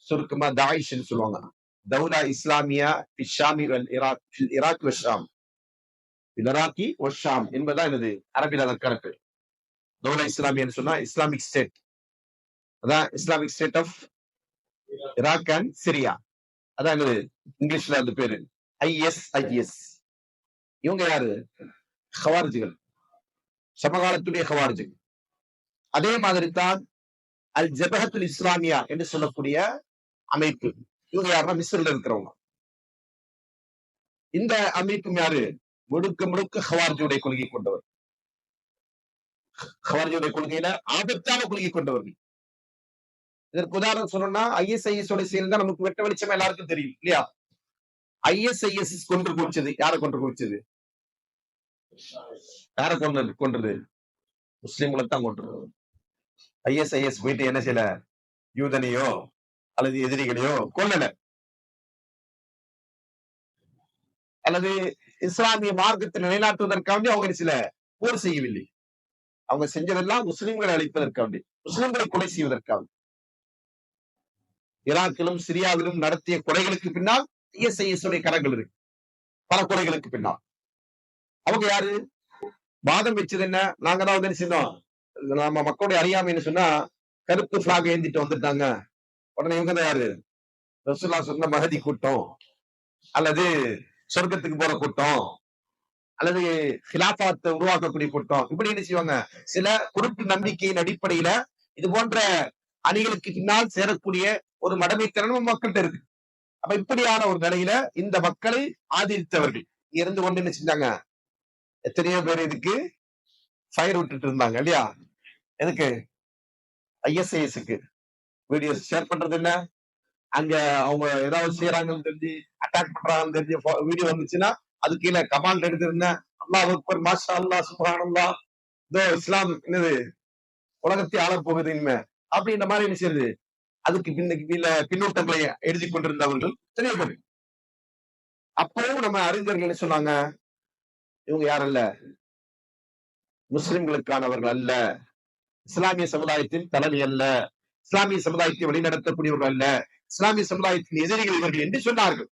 சுருக்கமா தாயிஷ்ன்னு சொல்லுவாங்க. தௌலா இஸ்லாமியா ஷாமி வல் இராக், இராக் வஷாம், இராக்கி வஷாம் என்பதுதான் என்னது அரபில அதற்கு. தௌலா இஸ்லாமியான்னு சொன்னா இஸ்லாமிக் ஸ்டேட், அதான் Islamic State of Iraq and Syria, அதான் என்னது இங்கிலீஷ்ல அந்த பேரு ISIS. இவங்க யாரு? ஹவாரிஜிகள், சமகாலத்துடைய ஹவாரிஜிகள். அதே மாதிரி தான் அல் ஜபஹத்துல் இஸ்லாமியா என்று சொல்லக்கூடிய அமைப்பு. இவங்க யாருன்னா மிஸ்ர்ல இருக்கிறவங்க. இந்த அமைப்பும் யாரு? முழுக்க முழுக்க ஹவாரிஜுடைய கொள்கை கொண்டவர். ஹவாரிஜுடைய கொள்கையில ஆபத்தான கொள்கை கொண்டவர்கள். இதற்கு உதாரணம் சொல்லணும்னா ISIS உடைய செயல் தான் நமக்கு வெட்ட வெளிச்சமா எல்லாருக்கும் தெரியும் இல்லையா? ISIS கொன்று குவிச்சது யாரை கொன்று குவிச்சது? யாரை கொன்றது? முஸ்லிம்களை தான் கொன்றது. ISIS போயிட்டு என்ன செய்யல? யூதனையோ அல்லது எதிரிகளையோ கொல்லல, அல்லது இஸ்லாமிய மார்க்கத்தை நிலைநாட்டுவதற்காண்டி அவங்க சில போர் செய்யவில்லை. அவங்க செஞ்சதெல்லாம் முஸ்லிம்களை அழிப்பதற்காண்டி, முஸ்லிம்களை கொலை செய்வதற்காக. ஈராக்கிலும் சிரியாவிலும் நடத்திய கொலைகளுக்கு பின்னால் ISIS உடைய கரங்கள் இருக்கு. பல கொலைகளுக்கு பின்னால் அவங்க யாரு? வாதம் வச்சது என்ன? நாங்க தான் வந்து சொன்னோம், நம்ம மக்களுடைய அறியாமைன்னு சொன்னா கருப்பு பிளாக் ஏந்திட்டு வந்துட்டாங்க. உடனே இவங்க தான் யாரு? ரசூலுல்லாஹ் சொன்ன மஹதி கூட்டம், அல்லது சொர்க்கத்துக்கு போற கூட்டம், அல்லது ஹிலாஃபாத்தை உருவாக்கக்கூடிய கூட்டம், இப்படி என்ன செய்வாங்க? சில குருட்டு நம்பிக்கையின் அடிப்படையில இது போன்ற அணிகளுக்கு பின்னால் சேரக்கூடிய ஒரு மடமைத்தனம் மக்கள்கிட்ட இருக்கு. அப்ப இப்படியான ஒரு நிலையில இந்த மக்களை ஆதரித்தவர்கள் இருந்து கொண்டு என்ன செஞ்சாங்க, எத்தனையோ பேர் இதுக்கு ஃபயர் விட்டுட்டு இருந்தாங்க இல்லையா? எதுக்கு? ISIS-க்கு வீடியோஸ் ஷேர் பண்றது என்ன, அங்க அவங்க ஏதாவது செய்யறாங்கன்னு தெரிஞ்சு அட்டாக் பண்றாங்கன்னு தெரிஞ்சு வீடியோ வந்துச்சுன்னா அது கீழே கமாண்ட் எடுத்திருந்த அல்லாஹ் அக்பர் மாஷா அல்லாஹ் சுப்ஹானல்லாஹ் இதோ இஸ்லாம் என்னது உலகத்தை ஆள போகுது இனிமே அப்படின்ற மாதிரி என்ன செய்யுது, அதுக்கு பின்னூட்டங்களை எழுதி கொண்டிருந்தவர்கள் எத்தனையோ பேர். அப்பவும் நம்ம அறிஞர்கள் என்ன சொன்னாங்க, இவங்க யாரும் இல்ல, முஸ்லிம்களுக்கானவர்கள் அல்ல, இஸ்லாமிய சமுதாயத்தின் தலைமை அல்ல, இஸ்லாமிய சமுதாயத்தை வழிநடத்தக்கூடியவர்கள் அல்ல, இஸ்லாமிய சமுதாயத்தின் எதிரிகள் இவர்கள் என்று சொன்னார்கள்.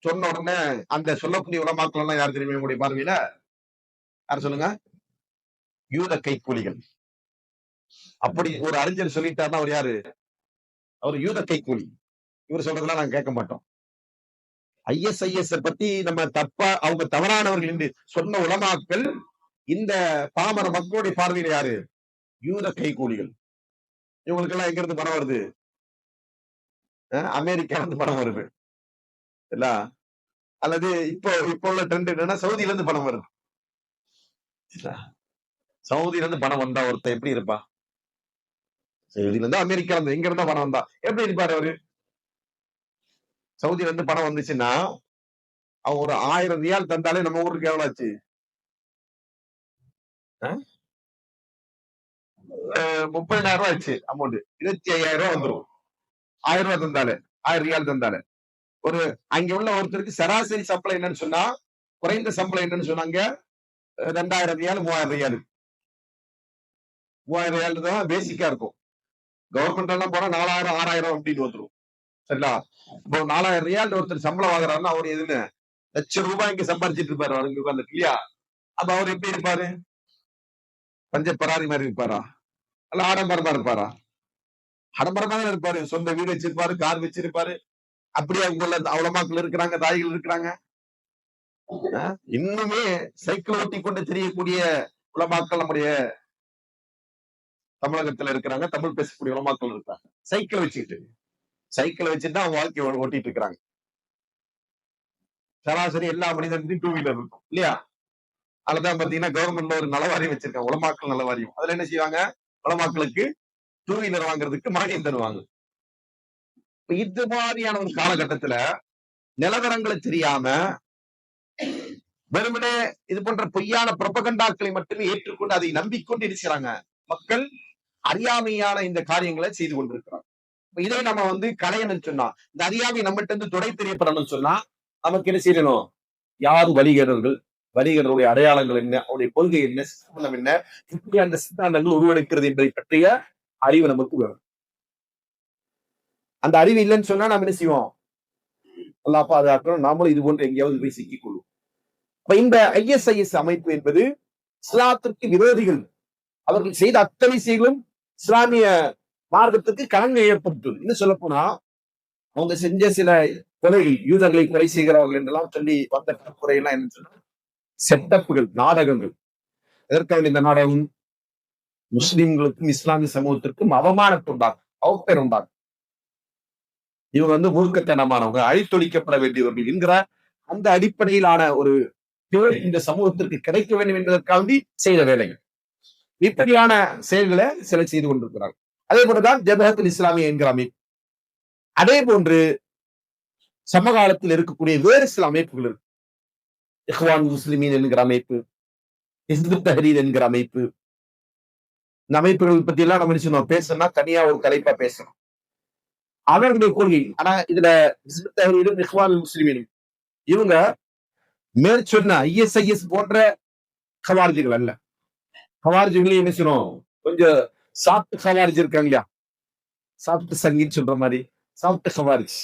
சொன்ன உடனே அந்த சொல்லக்கூடிய உலமாக்கள் எல்லாம் யார் தெரியுமா உங்களுடைய பார்வையில? யார் சொல்லுங்க? யூத கைக்கூலிகள். அப்படி ஒரு அறிஞர் சொல்லிட்டாருன்னா அவர் யாரு? அவர் யூத கைக்கூலி. இவர் சொல்றதெல்லாம் நாங்க கேட்க மாட்டோம். ISIS பத்தி நம்ம தப்பா அவங்க தவறானவர்கள் என்று சொன்ன உலமாக்கள் இந்த பாமர மக்களுடைய பார்வையில யாரு? யூத கைக்கூலிகள். இவங்களுக்கு எல்லாம் எங்க இருந்து பணம் வருது? அமெரிக்கா இருந்து பணம் வருது இல்ல, அல்லது இப்போ உள்ள ட்ரெண்ட் என்னன்னா சவுதியில இருந்து பணம் வருது. சவுதியில இருந்து பணம் வந்தா ஒருத்தர் எப்படி இருப்பா? சவுதியில இருந்து அமெரிக்கா இருந்து எங்க இருந்தா பணம் வந்தா எப்படி இருப்பாரு அவரு? சவுதியில இருந்து பணம் வந்துச்சுன்னா அவன் ஒரு 1000 ரியால் தந்தாலே நம்ம ஊருக்கு எவ்வளவு ஆச்சு? 30,000 ரூபாய் ஆச்சு அமௌண்ட். 25,000 ரூபாய் வந்துடும் 1000 ரூபாய் தந்தாலே, 1000 ரியால் தந்தாலே. ஒரு அங்க உள்ள ஒருத்தருக்கு சராசரி சம்பளம் என்னன்னு சொன்னா, குறைந்த சம்பளம் என்னன்னு சொன்னாங்க 2000 ரியால் 3000 ரியால். 3000 ரியால் தான் பேசிக்கா இருக்கும். கவர்மெண்ட் எல்லாம் போனா 4000 6000 அப்படின்னு வந்துடும். சரிங்களா? இப்போ 4000 ரியால் ஒருத்தர் சம்பளம் வாங்குறாருன்னா அவர் எதுன்னு லட்சம் ரூபாய் இங்க சம்பாதிச்சிட்டு இருப்பாரு அவருக்கு உட்கார்ந்து இல்லையா? அப்ப அவர் எப்படி இருப்பாரு? பஞ்ச பராரி மாதிரி இருப்பாரா? அல்ல ஆடம்பரமா இருப்பாரா? ஆடம்பரமா தான் இருப்பாரு. சொந்த வீடு வச்சிருப்பாரு, கார் வச்சிருப்பாரு. அப்படியே அவங்க அவ்வளவு மக்கள் இருக்கிறாங்க, தாய்கள் இருக்கிறாங்க. இன்னுமே சைக்கிள் ஓட்டி கொண்டு தெரியக்கூடிய உலமாக்கள் நம்முடைய தமிழகத்துல இருக்கிறாங்க. தமிழ் பேசக்கூடிய உலமாக்கள் இருக்காங்க. சைக்கிள் வச்சுட்டு அவங்க வாழ்க்கையை ஓட்டிட்டு இருக்கிறாங்க. சராசரி எல்லா மனிதனுக்கும் 2 வீலர் இருக்கும் இல்லையா? அதுதான் பாத்தீங்கன்னா கவர்மெண்ட்ல ஒரு நலவாரியம் வச்சிருக்காங்க, உலமாக்கள் நலவாரியம். அதுல என்ன செய்வாங்க, உலமாக்களுக்கு 2 வீலர் வாங்குறதுக்கு மானியம் தருவாங்க. இது மாதிரியான ஒரு காலகட்டத்துல நிலவரங்களை தெரியாம வெறுமனே இது போன்ற பொய்யான புரபகண்டாக்களை மட்டுமே ஏற்றுக்கொண்டு அதை நம்பிக்கொண்டு இருக்கிறாங்க. மக்கள் அறியாமையான இந்த காரியங்களை செய்து கொண்டிருக்கிறாங்க. இதை நம்ம கலையணும்னு சொன்னா, இந்த அறியாமை நம்மகிட்ட இருந்து துடை தெரியப்படணும்னு சொன்னா நமக்கு என்ன செய்யணும்? யார் வழிகர்களுடைய அடையாளங்கள் என்ன, அவருடைய கொள்கை என்ன, சித்தாந்தம் என்ன, எப்படி அந்த சித்தாந்தங்கள் உருவெடுக்கிறது என்பதை பற்றிய அறிவு நமக்கு வேணும். அந்த அறிவு இல்லைன்னு சொன்னா நம்ம என்ன செய்வோம்? அல்லாஹ் பாதுகாக்கணும், நாமளும் இது போன்று எங்கேயாவது போய் சிக்கிக் கொள்ளும். அப்ப இந்த ISIS அமைப்பு என்பது இஸ்லாத்திற்கு விரோதிகள். அவர்கள் செய்த அத்தனை செயலும் இஸ்லாமிய மார்க்கத்துக்கு கலங்க ஏற்படுத்தும். இன்னும் சொல்ல போனா அவங்க செஞ்ச சில கொலைகள், யூதர்களை கொலை செய்கிறார்கள் என்றெல்லாம் சொல்லி வந்த குறையெல்லாம் என்ன சொன்னா செட்டப்புகள், நாடகங்கள். எதற்காக இந்த நாடகம்? முஸ்லிம்களுக்கும் இஸ்லாமிய சமூகத்திற்கும் அவமானத்தை உண்டாகும், அவப்பெயர் உண்டாகும். இவங்க மூர்க்கத்தனமானவங்க, அழித்தொழிக்கப்பட வேண்டியவர்கள் என்கிற அந்த அடிப்படையிலான ஒரு பேர் இந்த சமூகத்திற்கு கிடைக்க வேண்டும் என்பதற்காண்டி செய்த வேலைகள். இப்படியான செயல்களை சில செய்து கொண்டிருக்கிறார்கள். அதே போலதான் ஜபஹத்துல் இஸ்லாமிய என்கிற அமைப்பு. அதே போன்று சமகாலத்தில் இருக்கக்கூடிய வேறு சில அமைப்புகள் இருக்கு. இஹ்வான் முஸ்லிமீன் என்கிற அமைப்பு, ஹிஸ்புத் தஹ்ரீர் என்கிற அமைப்பு. இந்த அமைப்புகள் பத்தி எல்லாம் நம்ம சொன்னோம், பேசணும்னா தனியா ஒரு தலைப்பா பேசணும். அவர்களுடைய கொள்கை. ஆனா இதுல ஹிஸ்புத் தஹ்ரீரும் இஹ்வான் முஸ்லிமீனும் இவங்க மேற்சொன்ன ISIS போன்ற கவாரிஜிகள் அல்ல. கவாரிஜிகளே என்ன செய்யணும், கொஞ்சம் சாப்ட் கவாரிஜ் இருக்காங்க இல்லையா, சாப்ட் சங்கின்னு சொல்ற மாதிரி சாப்ட் கவாரிஜ்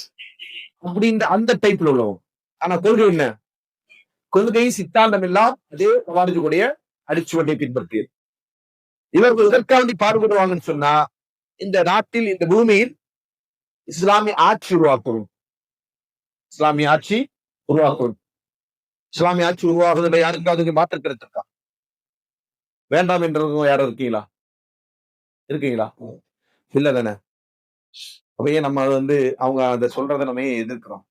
அப்படின்ற அந்த டைப்ல உள்ளவங்க. ஆனா கொள்கை என்ன? கொள்கை சித்தாந்தம் எல்லாம் அதே கவாரிஜுடைய அடிச்சுவட்டை பின்பற்றியது. இவர்கள் இதற்காண்டி பாடுபடுவாங்கன்னு சொன்னா, இந்த நாட்டில் இந்த பூமியில் இஸ்லாமிய ஆட்சி உருவாக்கணும். இஸ்லாமிய ஆட்சி உருவாக்கணும். இஸ்லாமிய ஆட்சி உருவாகுதுல யாருக்காவது மாற்று கருத்து இருக்கா? வேண்டாம் என்றவங்க யாரும் இருக்கீங்களா? இல்ல தானே? அப்பயே நம்ம அவங்க அதை சொல்றதை நம்ம எதிர்க்கிறோம்.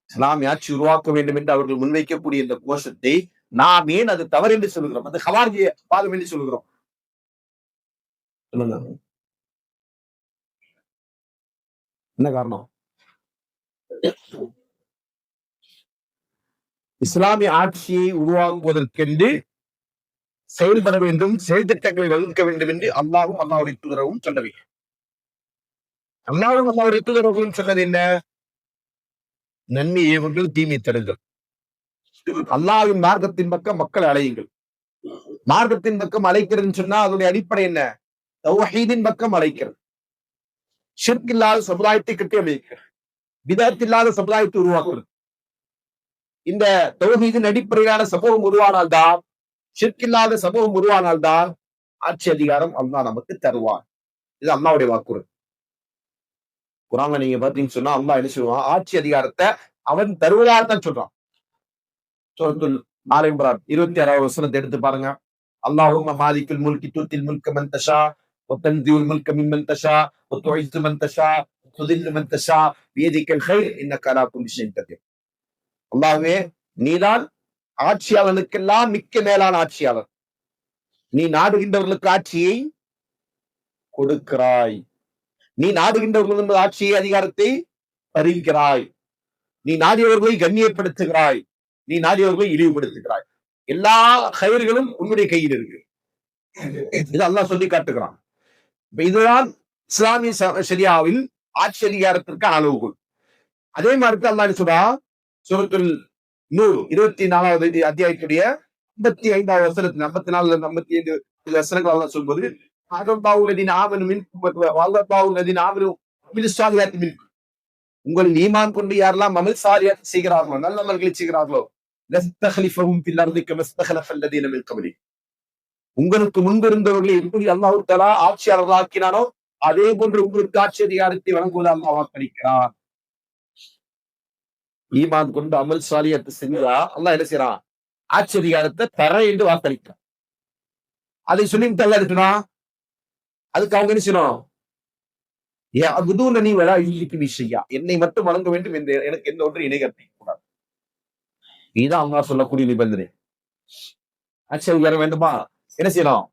இஸ்லாமிய ஆட்சி உருவாக்க வேண்டும் என்று அவர்கள் முன்வைக்கக்கூடிய இந்த கோஷத்தை நாம் ஏன் அது தவறு என்று சொல்லுகிறோம்? அந்த ஹவார்ஜிய பாதம் என்று சொல்லுகிறோம். என்ன காரணம்? இஸ்லாமிய ஆட்சியை உருவாக்குவதற்கென்று செயல்பட வேண்டும், செயல் திட்டங்களை வகுக்க வேண்டும் என்று அல்லாஹ்வும் அல்லாஹ்வுடைய தூதரும் சொன்னவை. அல்லாஹ்வும் அல்லாஹ்வுடைய தூதரும் சொன்னது என்ன? நன்மை ஏவுங்கள், தீமை தடுங்கள். அல்லாஹ்வின் மார்க்கத்தின் பக்கம் மக்களை அழையுங்கள். மார்க்கத்தின் பக்கம் அழைக்கிறதுன்னு சொன்னா அதனுடைய அடிப்படை என்ன? தௌஹீதின் பக்கம் அழைக்கிறது. ஷிர்க் இல்லாத சமுதாயத்தை கட்டி அமைக்கிறது. பிதஅத் இல்லாத சமுதாயத்தை உருவாக்குறது. இந்த தௌஹீதின் அடிப்படையிலான சமூகம் உருவானால்தான், ஷிர்க் இல்லாத சமூகம் உருவானால்தான் ஆட்சி அதிகாரம் அல்லாஹ் நமக்கு தருவான். இது அல்லாஹ்வுடைய வாக்குறுதி. குர்ஆன்ல நீங்க பாத்தீங்கன்னு சொன்னா அல்லாஹ் என்ன சொல்லுவான்? ஆட்சி அதிகாரத்தை அவன் தருவதாக தான் சொல்றான். சூரத்துல் ஆல இம்ரான் 26வது வசனத்தை எடுத்து பாருங்க. அல்லாஹும்ம மாலிகுல் முல்கி துத்தில் முல்க மன் தஷா வ தன்சியுல் முல்க மிம்மன் தஷா வ துஇஸ்ஸு மன் தஷா வ துதில்லு மன் தஷா பியதிகல் கைர் இன்னக அலா குல்லி ஷைஇன் கதீர். அல்லாஹ்வே, நீதான் ஆட்சியாளனுக்கெல்லாம் மிக்க மேலான ஆட்சியாளர். நீ நாடுகின்றவர்களுக்கு ஆட்சியை கொடுக்கிறாய். நீ நாடுகின்றவர்கள் ஆட்சியை அதிகாரத்தை பறிக்கிறாய். நீ நாடியவர்களை கண்ணியப்படுத்துகிறாய். நீ நாடியவர்களை இழிவுபடுத்துகிறாய். எல்லா கயிறுகளும் உன்னுடைய கையில் இருக்கு. இது அல்லாஹ் சொல்லி காட்டுகிறான். இதுதான் இஸ்லாமிய ஷரியாவில் ஆட்சி அதிகாரத்திற்கான அளவுகோல். அதே மாதிரி அல்லாஹ் சொல்றா, சூரத்துல் நூர் 24வது அத்தியாயத்துடைய 55வது வசனத்தில் 54 55 வசனங்கள் அல்லாஹ் சொல்வது, உங்கள் ஈமான் கொண்டு யாரெல்லாம் அமல் சாலியாத் செய்கிறார்களோ, நல்ல அமல்களை செய்கிறார்களோ, உங்களுக்கு முன்பிருந்தவர்களை எப்படி அல்லாஹ் தஆலா ஆட்சியாளர்களாக ஆக்கினானோ அதே போன்று உங்களுக்கு ஆட்சி அதிகாரத்தை வழங்குவது அல்லாஹ் வாக்களிக்கிறார். ஈமான் கொண்டு அமல் சாலியாத் செஞ்சா அல்லாஹ் என்ன செய்யறான்? ஆட்சி அதிகாரத்தை தர என்று வாக்களிக்கிறான். அதை சொல்லிட்டு அல்லாஹ் இருக்குன்னா அதுக்கு அவங்க என்ன செய்யணும்? நீ வேணா விஷயா, என்னை மட்டும் வழங்க வேண்டும் என்று எனக்கு எந்த ஒன்று இணை கற்பிக்க கூடாது. இதுதான் அல்லாஹ் சொல்லக்கூடிய நிபந்தனை. ஆட்சி அதிகாரம் வேண்டுமா? என்ன செய்யணும்?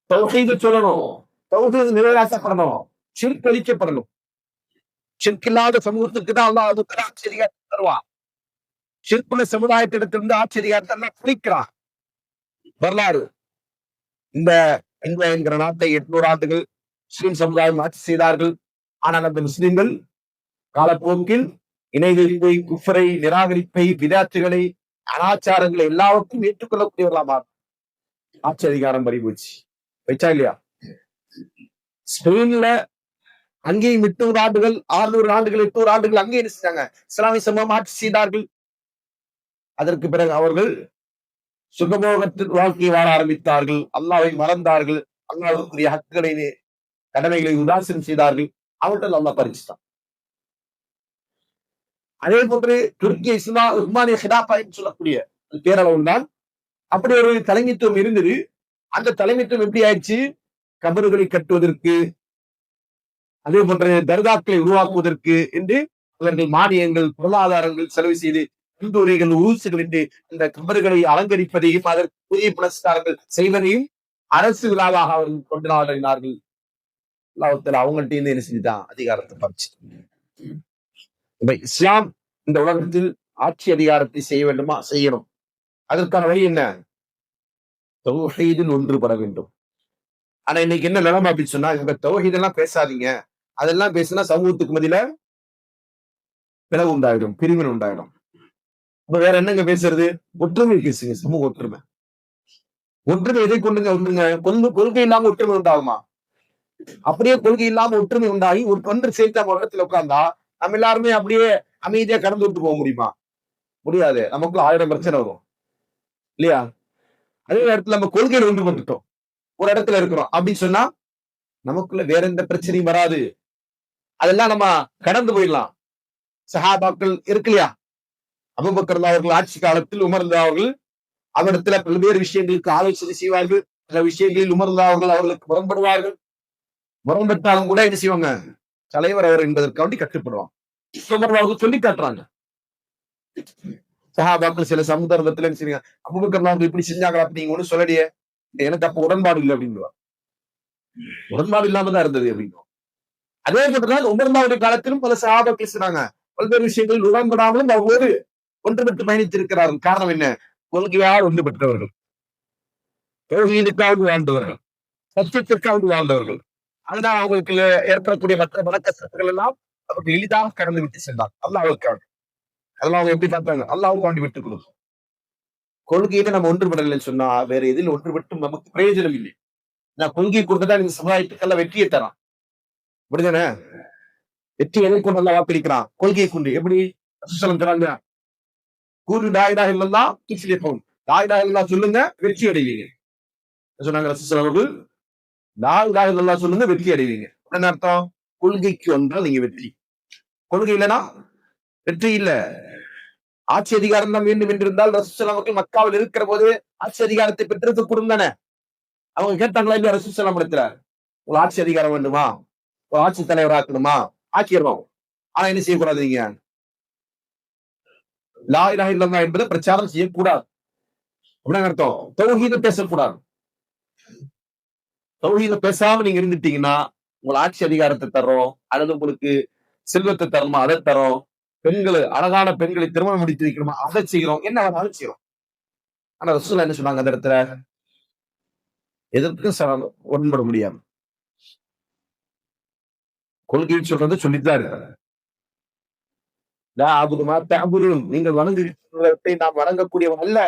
தௌஹீத சொல்லணும், தௌஹீத் நிலைநாட்டப்படணும், ஷிர்க் அழிக்கப்படணும். ஷிர்க் இல்லாத சமூகத்துக்கு தான் அல்லாஹ் ஆட்சி அதிகாரத்தை தருவான். ஷிர்க்குள்ள சமுதாயத்திடத்திலிருந்து ஆட்சி அதிகாரத்தை குளிக்கிறான். வரலாறு இந்த இந்தியா என்கிற நாட்டை 800 ஆண்டுகள் முஸ்லிம் சமுதாயம் ஆட்சி செய்தார்கள். ஆனால் அந்த முஸ்லிம்கள் காலப்போக்கில் இணை வைப்பை, குஃபரை, நிராகரிப்பை, விதாத்துகளை, அனாச்சாரங்களை எல்லாவற்றையும் ஏற்றுக்கொள்ளக்கூடியவர்களாக ஆட்சி அதிகாரம் பறிபோச்சு. வச்சா இல்லையா? ஸ்பெயின்ல அங்கேயும் 800 ஆண்டுகள், 600 ஆண்டுகள், 800 ஆண்டுகள் அங்கே என்ன செஞ்சாங்க? இஸ்லாமிய சமூகம் ஆட்சி செய்தார்கள். அதற்கு பிறகு அவர்கள் சுகபோகத்தின் வாழ்க்கையை வாழ ஆரம்பித்தார்கள். அல்லாஹ்வை மறந்தார்கள். அல்லாஹ்வுக்குரிய ஹக்குகளை, கடமைகளை உதாசீனம் செய்தார்கள். அவர்கள் அல்லாஹ் பறிச்சுட்டான். அதே போன்று துருக்கிய உஸ்மானிய ஹிலாஃபா என்று சொல்லக்கூடிய பேரளவில் தான் அப்படி ஒரு தலைமைத்துவம் இருந்தது. அந்த தலைமைத்துவம் எப்படி ஆயிடுச்சு? கபறுகளை கட்டுவதற்கு, அதே போன்ற தர்காக்களை உருவாக்குவதற்கு என்று அவர்கள் மானியங்கள், பொருளாதாரங்கள் செலவு செய்து கந்தூரிகள், ஊசுகள் என்று அந்த கபறுகளை அலங்கரிப்பதையும் அதற்கு புதிய புனஸ்காரங்கள் செய்வதையும் அரசு விழாவாக அவர்கள் கொண்டாடினார்கள். அவங்கள்ட்ட இருந்து என்ன செஞ்சுதான்? அதிகாரத்தை பறிச்சு. இப்ப இஸ்லாம் இந்த உலகத்தில் ஆட்சி அதிகாரத்தை செய்ய வேண்டுமா? செய்யணும். அதற்கான வழி என்ன? தௌஹீதில் ஒன்றுபட வேண்டும். ஆனா இன்னைக்கு என்ன நிலைமை அப்படின்னு சொன்னா, இவங்க தௌஹீதெல்லாம் பேசாதீங்க, அதெல்லாம் பேசினா சமூகத்துக்கு மத்தியில பிளவு உண்டாயிடும், பிரிவினை உண்டாயிடும். இப்ப வேற என்னங்க பேசுறது? ஒற்றுமை பேசுங்க, சமூக ஒற்றுமை. ஒற்றுமை எதை கொண்டுங்க ஒன்றுங்க? கொள்கை இல்லாம ஒற்றுமை உண்டாகுமா? அப்படியே கொள்கை இல்லாம ஒற்றுமை உண்டாகி ஒரு தொண்டர் சேர்த்து ஒரு இடத்துல உட்கார்ந்தா நம்ம எல்லாருமே அப்படியே அமைதியா கடந்து விட்டு போக முடியுமா? முடியாது. நமக்குள்ள 1000 பிரச்சனை வரும் இல்லையா? அதே நேரத்துல நம்ம கொள்கையில ஒன்றுபட்டுட்டோம், ஒரு இடத்துல இருக்கிறோம் அப்படின்னு சொன்னா நமக்குள்ள வேற எந்த பிரச்சனையும் வராது. அதெல்லாம் நம்ம கடந்து போயிடலாம். சஹாபாக்கள் இருக்கு இல்லையா? அபூபக்கர் அவர்கள் ஆட்சி காலத்தில் உமர் அவர்கள் அவரிடத்துல பல்வேறு விஷயங்களுக்கு ஆலோசனை செய்வார்கள். சில விஷயங்களில் உமர் அவர்கள் அவர்களுக்கு முரண்படுவார்கள். முரம்பெற்றாலும் கூட என்ன செய்வாங்க, தலைவர் அவர் என்பதற்காண்டி கட்டுப்படுவாங்க. சொல்லி காட்டுறாங்க. சஹாபாக்கள் சில சந்தர்ப்பத்துல என்ன செய்யுங்க, அபூபக்கர் இப்படி செஞ்சாங்க அப்படிங்க ஒண்ணு சொல்லலையே, எனக்கு அப்ப உடன்பாடு இல்லை அப்படின்னு. உடன்பாடு இல்லாம தான் இருந்தது அப்படின்னு. அதே போட்டுதான் உமர்மாவுடைய காலத்திலும் பல சஹாபாக்கள் சொன்னாங்க, பல்வேறு விஷயங்கள் உடன்படாமலும் அவ்வளவு ஒன்றுபட்டு பயணித்திருக்கிறார்கள். காரணம் என்ன? கொள்கையால் ஒன்றுபட்டவர்கள், தௌஹீதுக்காக வாழ்ந்தவர்கள், சத்தியத்திற்காக வாழ்ந்தவர்கள். அதனால் அவங்களுக்கு ஏற்படக்கூடிய மற்ற மனக்கஷ்டங்கள் எல்லாம் அவருக்கு எளிதாக கடந்து விட்டு சென்றார். அல்லாஹ்வுக்காக. அதெல்லாம் அவங்க எப்படி பார்த்தாங்க? அல்லாஹ்வுக்காண்டி விட்டுக் கொடுக்கும். கொள்கையில நம்ம ஒன்றுபடலைன்னு சொன்னா வேற எதில் ஒன்றுபட்டும் நமக்கு பிரயோஜனம் இல்லை. நான் கொள்கை கொடுத்ததான் இந்த சமுதாயத்துக்கெல்லாம் வெற்றியை தரான். அப்படிதானே? வெற்றி எதை கொண்டு நல்லா வாக்களிக்கிறான்? கொள்கையை கொண்டு. எப்படி சொன்னாங்க? கூறு லா இலாஹ இல்லல்லாஹ் துஃப்லிஹூன். லா இலாஹ இல்லல்லாஹ் சொல்லுங்க, வெற்றி அடைவீங்க சொன்னாங்க ரசூலுல்லாஹி அவர்கள். லா இலாஹ இல்லல்லாஹ் சொல்லுங்க, வெற்றி அடைவீங்க. என்ன அர்த்தம்? கொள்கைக்கு வந்தால் நீங்க வெற்றி. கொள்கை இல்லைன்னா வெற்றி இல்ல. ஆட்சி அதிகாரம் தான் வேண்டும் என்றிருந்தால் ரசூலுல்லாஹி அவர்கள் மக்காவில் இருக்கிற போது ஆட்சி அதிகாரத்தை பெற்றிருக்க கூடும் தானே? அவங்க கேட்டாங்களா இல்லையா ரசூலுல்லாஹி இடத்துல? உங்க ஆட்சி அதிகாரம் வேண்டுமா, ஒரு ஆட்சி தலைவர் ஆக்கணுமா, ஆக்கிடுவோம். ஆனா என்ன செய்யக்கூடாது, நீங்க லா இலாஹ இல்லல்லாஹ் என்பதை பிரச்சாரம் செய்யக்கூடாது. அப்படின்னு அர்த்தம். தௌஹீத பேசக்கூடாது. தௌஹீத பேசாம நீங்க இருந்துட்டீங்கன்னா உங்களை ஆட்சி அதிகாரத்தை தர்றோம், அல்லது உங்களுக்கு செல்வத்தை தரணுமா அதை தரோம், பெண்கள் அழகான பெண்களை திருமணம் முடித்து வைக்கணுமா அதை செய்யறோம், என்ன வேணாலும் செய்யறோம். ஆனா ரசூலுல்லாஹ் என்ன சொன்னாங்க அந்த இடத்துல? எதற்கும் உடன்பட முடியாது. கொள்கை சொல்றது சொல்லித்தான் இருக்கிறார். நீங்கள் வணங்குவதை நாம் வணங்கக்கூடியவன் அல்ல,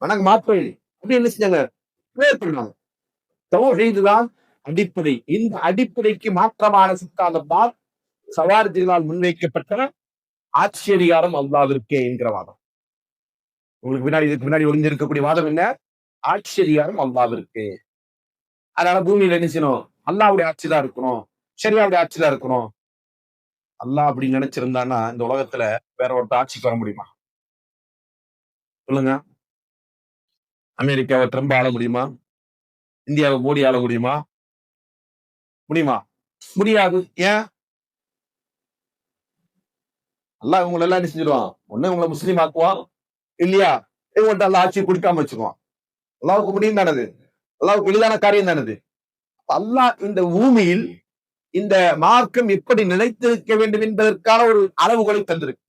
வணங்க மாற்றேன் அப்படி என்ன செஞ்சாங்க? தௌஹீதுதான் அடிப்படை. இந்த அடிப்படைக்கு மாற்றமான சித்தாந்தம் தான் சவாரிஜினால் முன்வைக்கப்பட்ட ஆட்சி அதிகாரம் அல்லாஹ்விற்கே என்கிற வாதம். உங்களுக்கு பின்னாடி இதுக்கு பின்னாடி ஒளிஞ்சிருக்கக்கூடிய வாதம் என்ன? ஆட்சி அதிகாரம் அல்லாஹ்விற்கு. அதனால பூமியில என்ன செய்யணும்? அல்லாஹ்வுடைய ஆட்சி தான் இருக்கணும், ஷரியாவுடைய ஆட்சி தான் இருக்கணும். அல்லாஹ் அப்படி நினைச்சிருந்தான்னா இந்த உலகத்துல வேற ஒருத்தர் ஆட்சிக்கு வர முடியுமா? சொல்லுங்க. அமெரிக்காவை ட்ரம்ப் ஆள முடியுமா? இந்தியாவை மோடி ஆள முடியுமா? முடியுமா? முடியாது. ஏன்? அல்லாஹ் இவங்களை எல்லாம் என்ன செஞ்சிருவான்? ஒண்ணு உங்களை முஸ்லீம் ஆக்குவான், இல்லையா இவங்கள்ட்ட அல்ல ஆட்சி குடிக்காம வச்சுக்குவான். அல்லாவுக்கு முடியும் தானது, அல்லாவுக்கு எளிதான காரியம் தானது. அல்லாஹ் இந்த பூமியில் இந்த மார்க்கம் எப்படி நிலைத்திருக்க வேண்டும் என்பதற்கான ஒரு அளவுகளை தந்திருக்கு.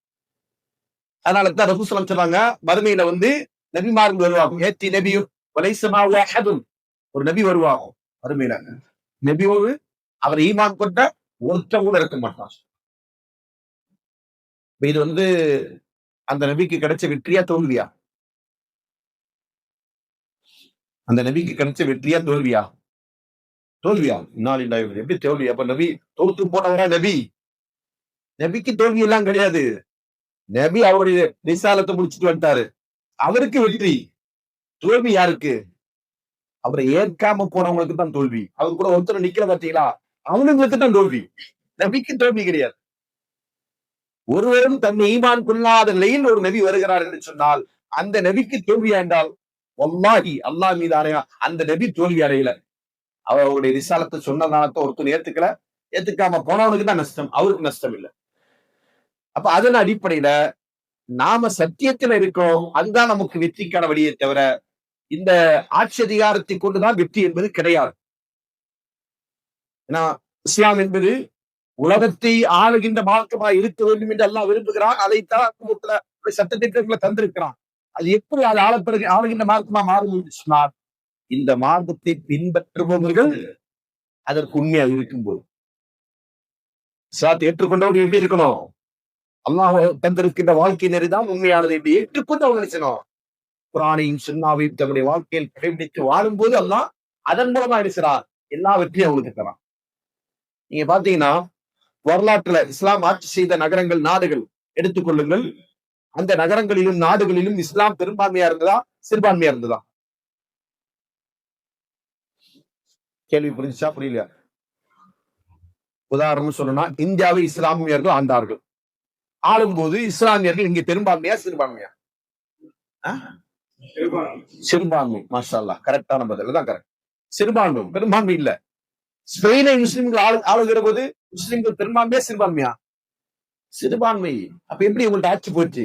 அதனால தான் ரசூலுல்லாஹி ஸல்லல்லாஹு அலைஹி வஸல்லம் சொன்னாங்க, மறுமையில நபிமார்கள் வருவாங்க. ஏத்தி நபியும் வலைஸமா வஹதுன், ஒரு நபி வருவாங்க மறுமையில. நபியோடு அவர் ஈமான் கொண்ட ஒருத்தர் கூட இருக்க மாட்டான். இது அந்த நபிக்கு கிடைச்ச வெற்றியா தோல்வியா? அந்த நபிக்கு கிடைச்ச வெற்றியா தோல்வியா? தோல்வியா? எப்படி தோல்வி? அப்ப நபி தோற்று போனவரா நபி? நபிக்கு தோல்வி எல்லாம் கிடையாது. நபி அவருடைய ரிசாலத்தை முடிச்சுட்டு வந்துட்டாரு, அவருக்கு வெற்றி. தோல்வி யாருக்கு? அவரை ஏற்காம போனவங்களுக்கு தான் தோல்வி. அவர் கூட ஒருத்தர் நிக்கல பார்த்தீங்களா, அவங்களுக்கு தான் தோல்வி. நபிக்கு தோல்வி கிடையாது. ஒருவரும் தன்னை ஈமான் கொள்ளாத நிலையில் ஒரு நபி வருகிறார் என்று சொன்னால் அந்த நபிக்கு தோல்வியா என்றால் வல்லாஹி அல்லாஹ் மீது ஆணையா அந்த நபி தோல்வி அடையல. அவருடைய ரிசாலத்தை சொன்னதானத்தை ஒருத்தர் ஏத்துக்காம போனவனுக்கு தான் நஷ்டம், அவருக்கு நஷ்டம் இல்லை. அப்ப அதன் அடிப்படையில நாம சத்தியத்துல இருக்கோம், அதுதான் நமக்கு வெற்றிக்கான வழியை தவிர இந்த ஆட்சி அதிகாரத்தை கொண்டுதான் வெற்றி என்பது கிடையாது. ஏன்னா இஸ்லாம் என்பது உலகத்தை ஆளுகின்ற மார்க்கமாக இருக்க வேண்டும் என்று அல்லாஹ் விரும்புகிறான். அதைத்தான் சட்டத்திட்டங்களை தந்திருக்கிறான். அது எப்படி அது ஆளுகின்ற மார்க்கமா மாறும் என்று சொன்னார், இந்த மார்க்கத்தை பின்பற்றுபவர்கள் அதற்கு உண்மையாக இருக்கும்போது. இஸ்லாத்தை ஏற்றுக்கொண்டவர்கள் எப்படி இருக்கணும்? அல்லாஹ் தந்திருக்கின்ற வாழ்க்கை நெறிதான் உண்மையானது என்று ஏற்றுக்கொண்டு அவங்க நினைச்சணும். குர்ஆனையும் சுன்னாவையும் தன்னுடைய வாழ்க்கையில் கடைபிடித்து வாழும்போது அல்லாஹ் அதன் மூலமா இருக்கிறார், எல்லா வெற்றியும் அவங்களுக்கு தரான். நீங்க பாத்தீங்கன்னா வரலாற்றுல இஸ்லாம் ஆட்சி செய்த நகரங்கள், நாடுகள் எடுத்துக்கொள்ளுங்கள். அந்த நகரங்களிலும் நாடுகளிலும் இஸ்லாம் பெரும்பான்மையா இருந்ததா, சிறுபான்மையா இருந்ததா? கேள்வி புரிஞ்சா புரியலையா? உதாரணம் சொல்லணும்னா இந்தியாவை இஸ்லாமியர்கள் ஆண்டார்கள். ஆளும்போது இஸ்லாமியர்கள் இங்க பெரும்பான்மையா சிறுபான்மையா? சிறுபான்மை. மாஷா அல்லாஹ், கரெக்டான பதில் தான். கரெக்ட். சிறுபான்மை, பெரும்பான்மை இல்ல. ஸ்பெயினை முஸ்லிம்கள் ஆளுகிற போது முஸ்லிம்கள் பெரும்பான்மையா சிறுபான்மையா? சிறுபான்மை. அப்ப எப்படி இவங்கள்ட்ட ஆட்சி போச்சு?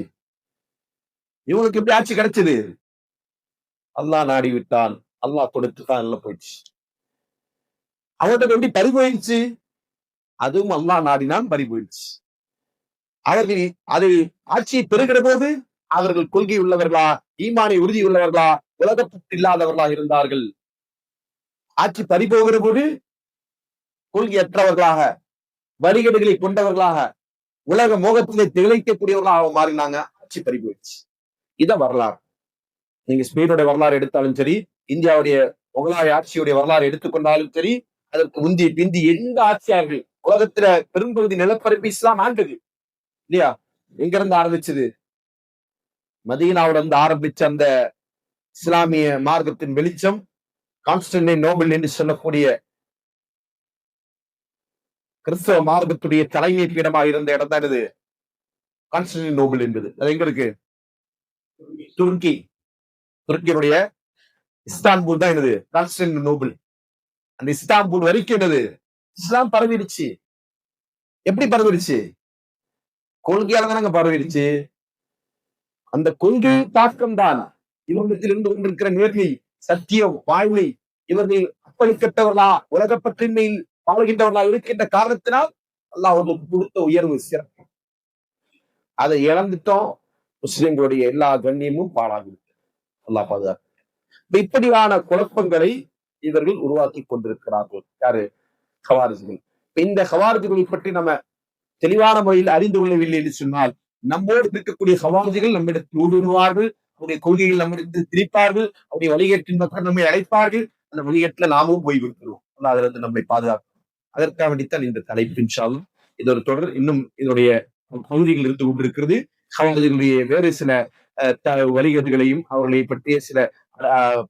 இவங்களுக்கு எப்படி ஆட்சி கிடைச்சது? அல்லாஹ் நாடி விட்டான், அல்லாஹ் கொடுத்துதான் எல்லாம் போயிடுச்சு. அவர்கிட்ட எப்படி பறி போயிடுச்சு? அதுவும் அல்லாஹ் நாடினான், பறி போயிடுச்சு. அவர்கள் அது ஆட்சியை பெறுகிற போது அவர்கள் கொள்கை உள்ளவர்களா, ஈமானை உறுதி உள்ளவர்களா, உலகப்பட்டு இல்லாதவர்களா இருந்தார்கள். ஆட்சி பறிபோகிற போது கொள்கையற்றவர்களாக, வழிகேடுகளை கொண்டவர்களாக, உலக மோகத்திலே திளைக்கக்கூடியவர்களாக மாறினாங்க. ஆட்சி பறி போயிடுச்சு. இத வரலாறு. நீங்க ஸ்பெயினுடைய வரலாறு எடுத்தாலும் சரி, இந்தியாவுடைய முகலாய ஆட்சியுடைய வரலாறு எடுத்துக்கொண்டாலும் சரி, அதற்கு முந்தி பிந்தி எந்த ஆட்சியாளர்கள் உலகத்துல பெரும்பகுதி நிலப்பரப்பு இஸ்லாம் ஆண்டது இல்லையா? எங்க இருந்து ஆரம்பிச்சது? மதீனாவுல இருந்து ஆரம்பிச்ச அந்த இஸ்லாமிய மார்க்கத்தின் வெளிச்சம், கான்ஸ்டன்டைன் நோபல் என்று சொல்லக்கூடிய கிறிஸ்தவ மார்க்கத்துடைய தலைமை பீடமாக இருந்த இடம் தான் இது கான்ஸ்டன்டைன் நோபல் என்பது. அது எங்க இருக்கு? துருக்கி. துருக்கியுடைய இஸ்தான்புல் தான் என்னது கான்ஸ்டன்டைன் நோபல். அந்த இஸ்தான்புல் வரைக்கும் என்னது இஸ்லாம் பரவிடுச்சு. எப்படி பரவிடுச்சு? கொள்கையால தானங்க பரவிடுச்சு. அந்த கொள்கை தாக்கம் தான் இவர்களிடத்தில் இருந்து கொண்டிருக்கிற நேர்மை, சத்தியம், வாய்மை, இவர்கள் அப்பளிக்கட்டவர்களா, உலகப்பற்றின்மையில் வாழ்கின்றவர்களா இருக்கின்ற காரணத்தினால் அல்லாஹ் அவர்களுக்கு கொடுத்த உயர்வு சிறப்பு. அதை இழந்துட்டோம். முஸ்லிம்களுடைய எல்லா கண்ணியமும் பாழாகிவிட்டது. அல்லாஹ் பாதுகாப்பு. இப்படியான குழப்பங்களை இவர்கள் உருவாக்கி கொண்டிருக்கிறார்கள். யாரு? ஹவாரிஜிகள். இந்த ஹவாரிஜிகளை பற்றி நம்ம தெளிவான முறையில் அறிந்து கொள்ளவில்லை என்று சொன்னால், நம்மோடு இருக்கக்கூடிய ஹவாரிஜிகள் நம்மிடத்தில் ஊடுருவார்கள், அவருடைய கொள்கைகள் நம்மிடத்தில் திரிப்பார்கள், அவருடைய வழிகேட்டின் மக்கள் நம்மை அழைப்பார்கள். அந்த வழிகேட்டில் நாமும் போய் விடுக்கிறோம். அதுல இருந்து நம்மை பாதுகாக்கும். அதற்காக வேண்டித்தான் இந்த தலைப்பு. இன்ஷா அல்லாஹ் இது ஒரு தொடர். இன்னும் இதனுடைய பகுதிகள் இருந்து கொண்டிருக்கிறது. ஹவாரிஜிகளுடைய வேறு சில வழிகேடுகளையும் அவர்களை பற்றிய சில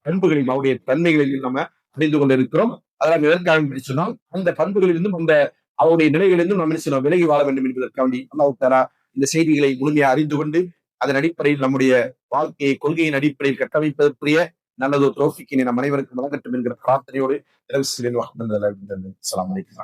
பண்புகளையும் அவருடைய தன்மைகளையும் நம்ம அறிந்து கொண்டிருக்கிறோம். அதெல்லாம் எதற்காக சொன்னால், அந்த பண்புகளிலிருந்தும் அந்த அவருடைய நிலைகளிலிருந்தும் நம்ம என்ன விலகி வாழ வேண்டும் என்பதற்காண்டி அல்லாஹ் தஆலா இந்த செய்திகளை முழுமையாக அறிந்து கொண்டு அதன் அடிப்படையில் நம்முடைய வாழ்க்கையை கொள்கையின் அடிப்படையில் கட்டமைப்பதற்குரிய நல்லதொரு தௌஃபீக்கினை நம் அனைவருக்கும் வழங்கட்டும் என்கிற பிரார்த்தனையோடு அஸ்ஸலாமு அலைக்கும்.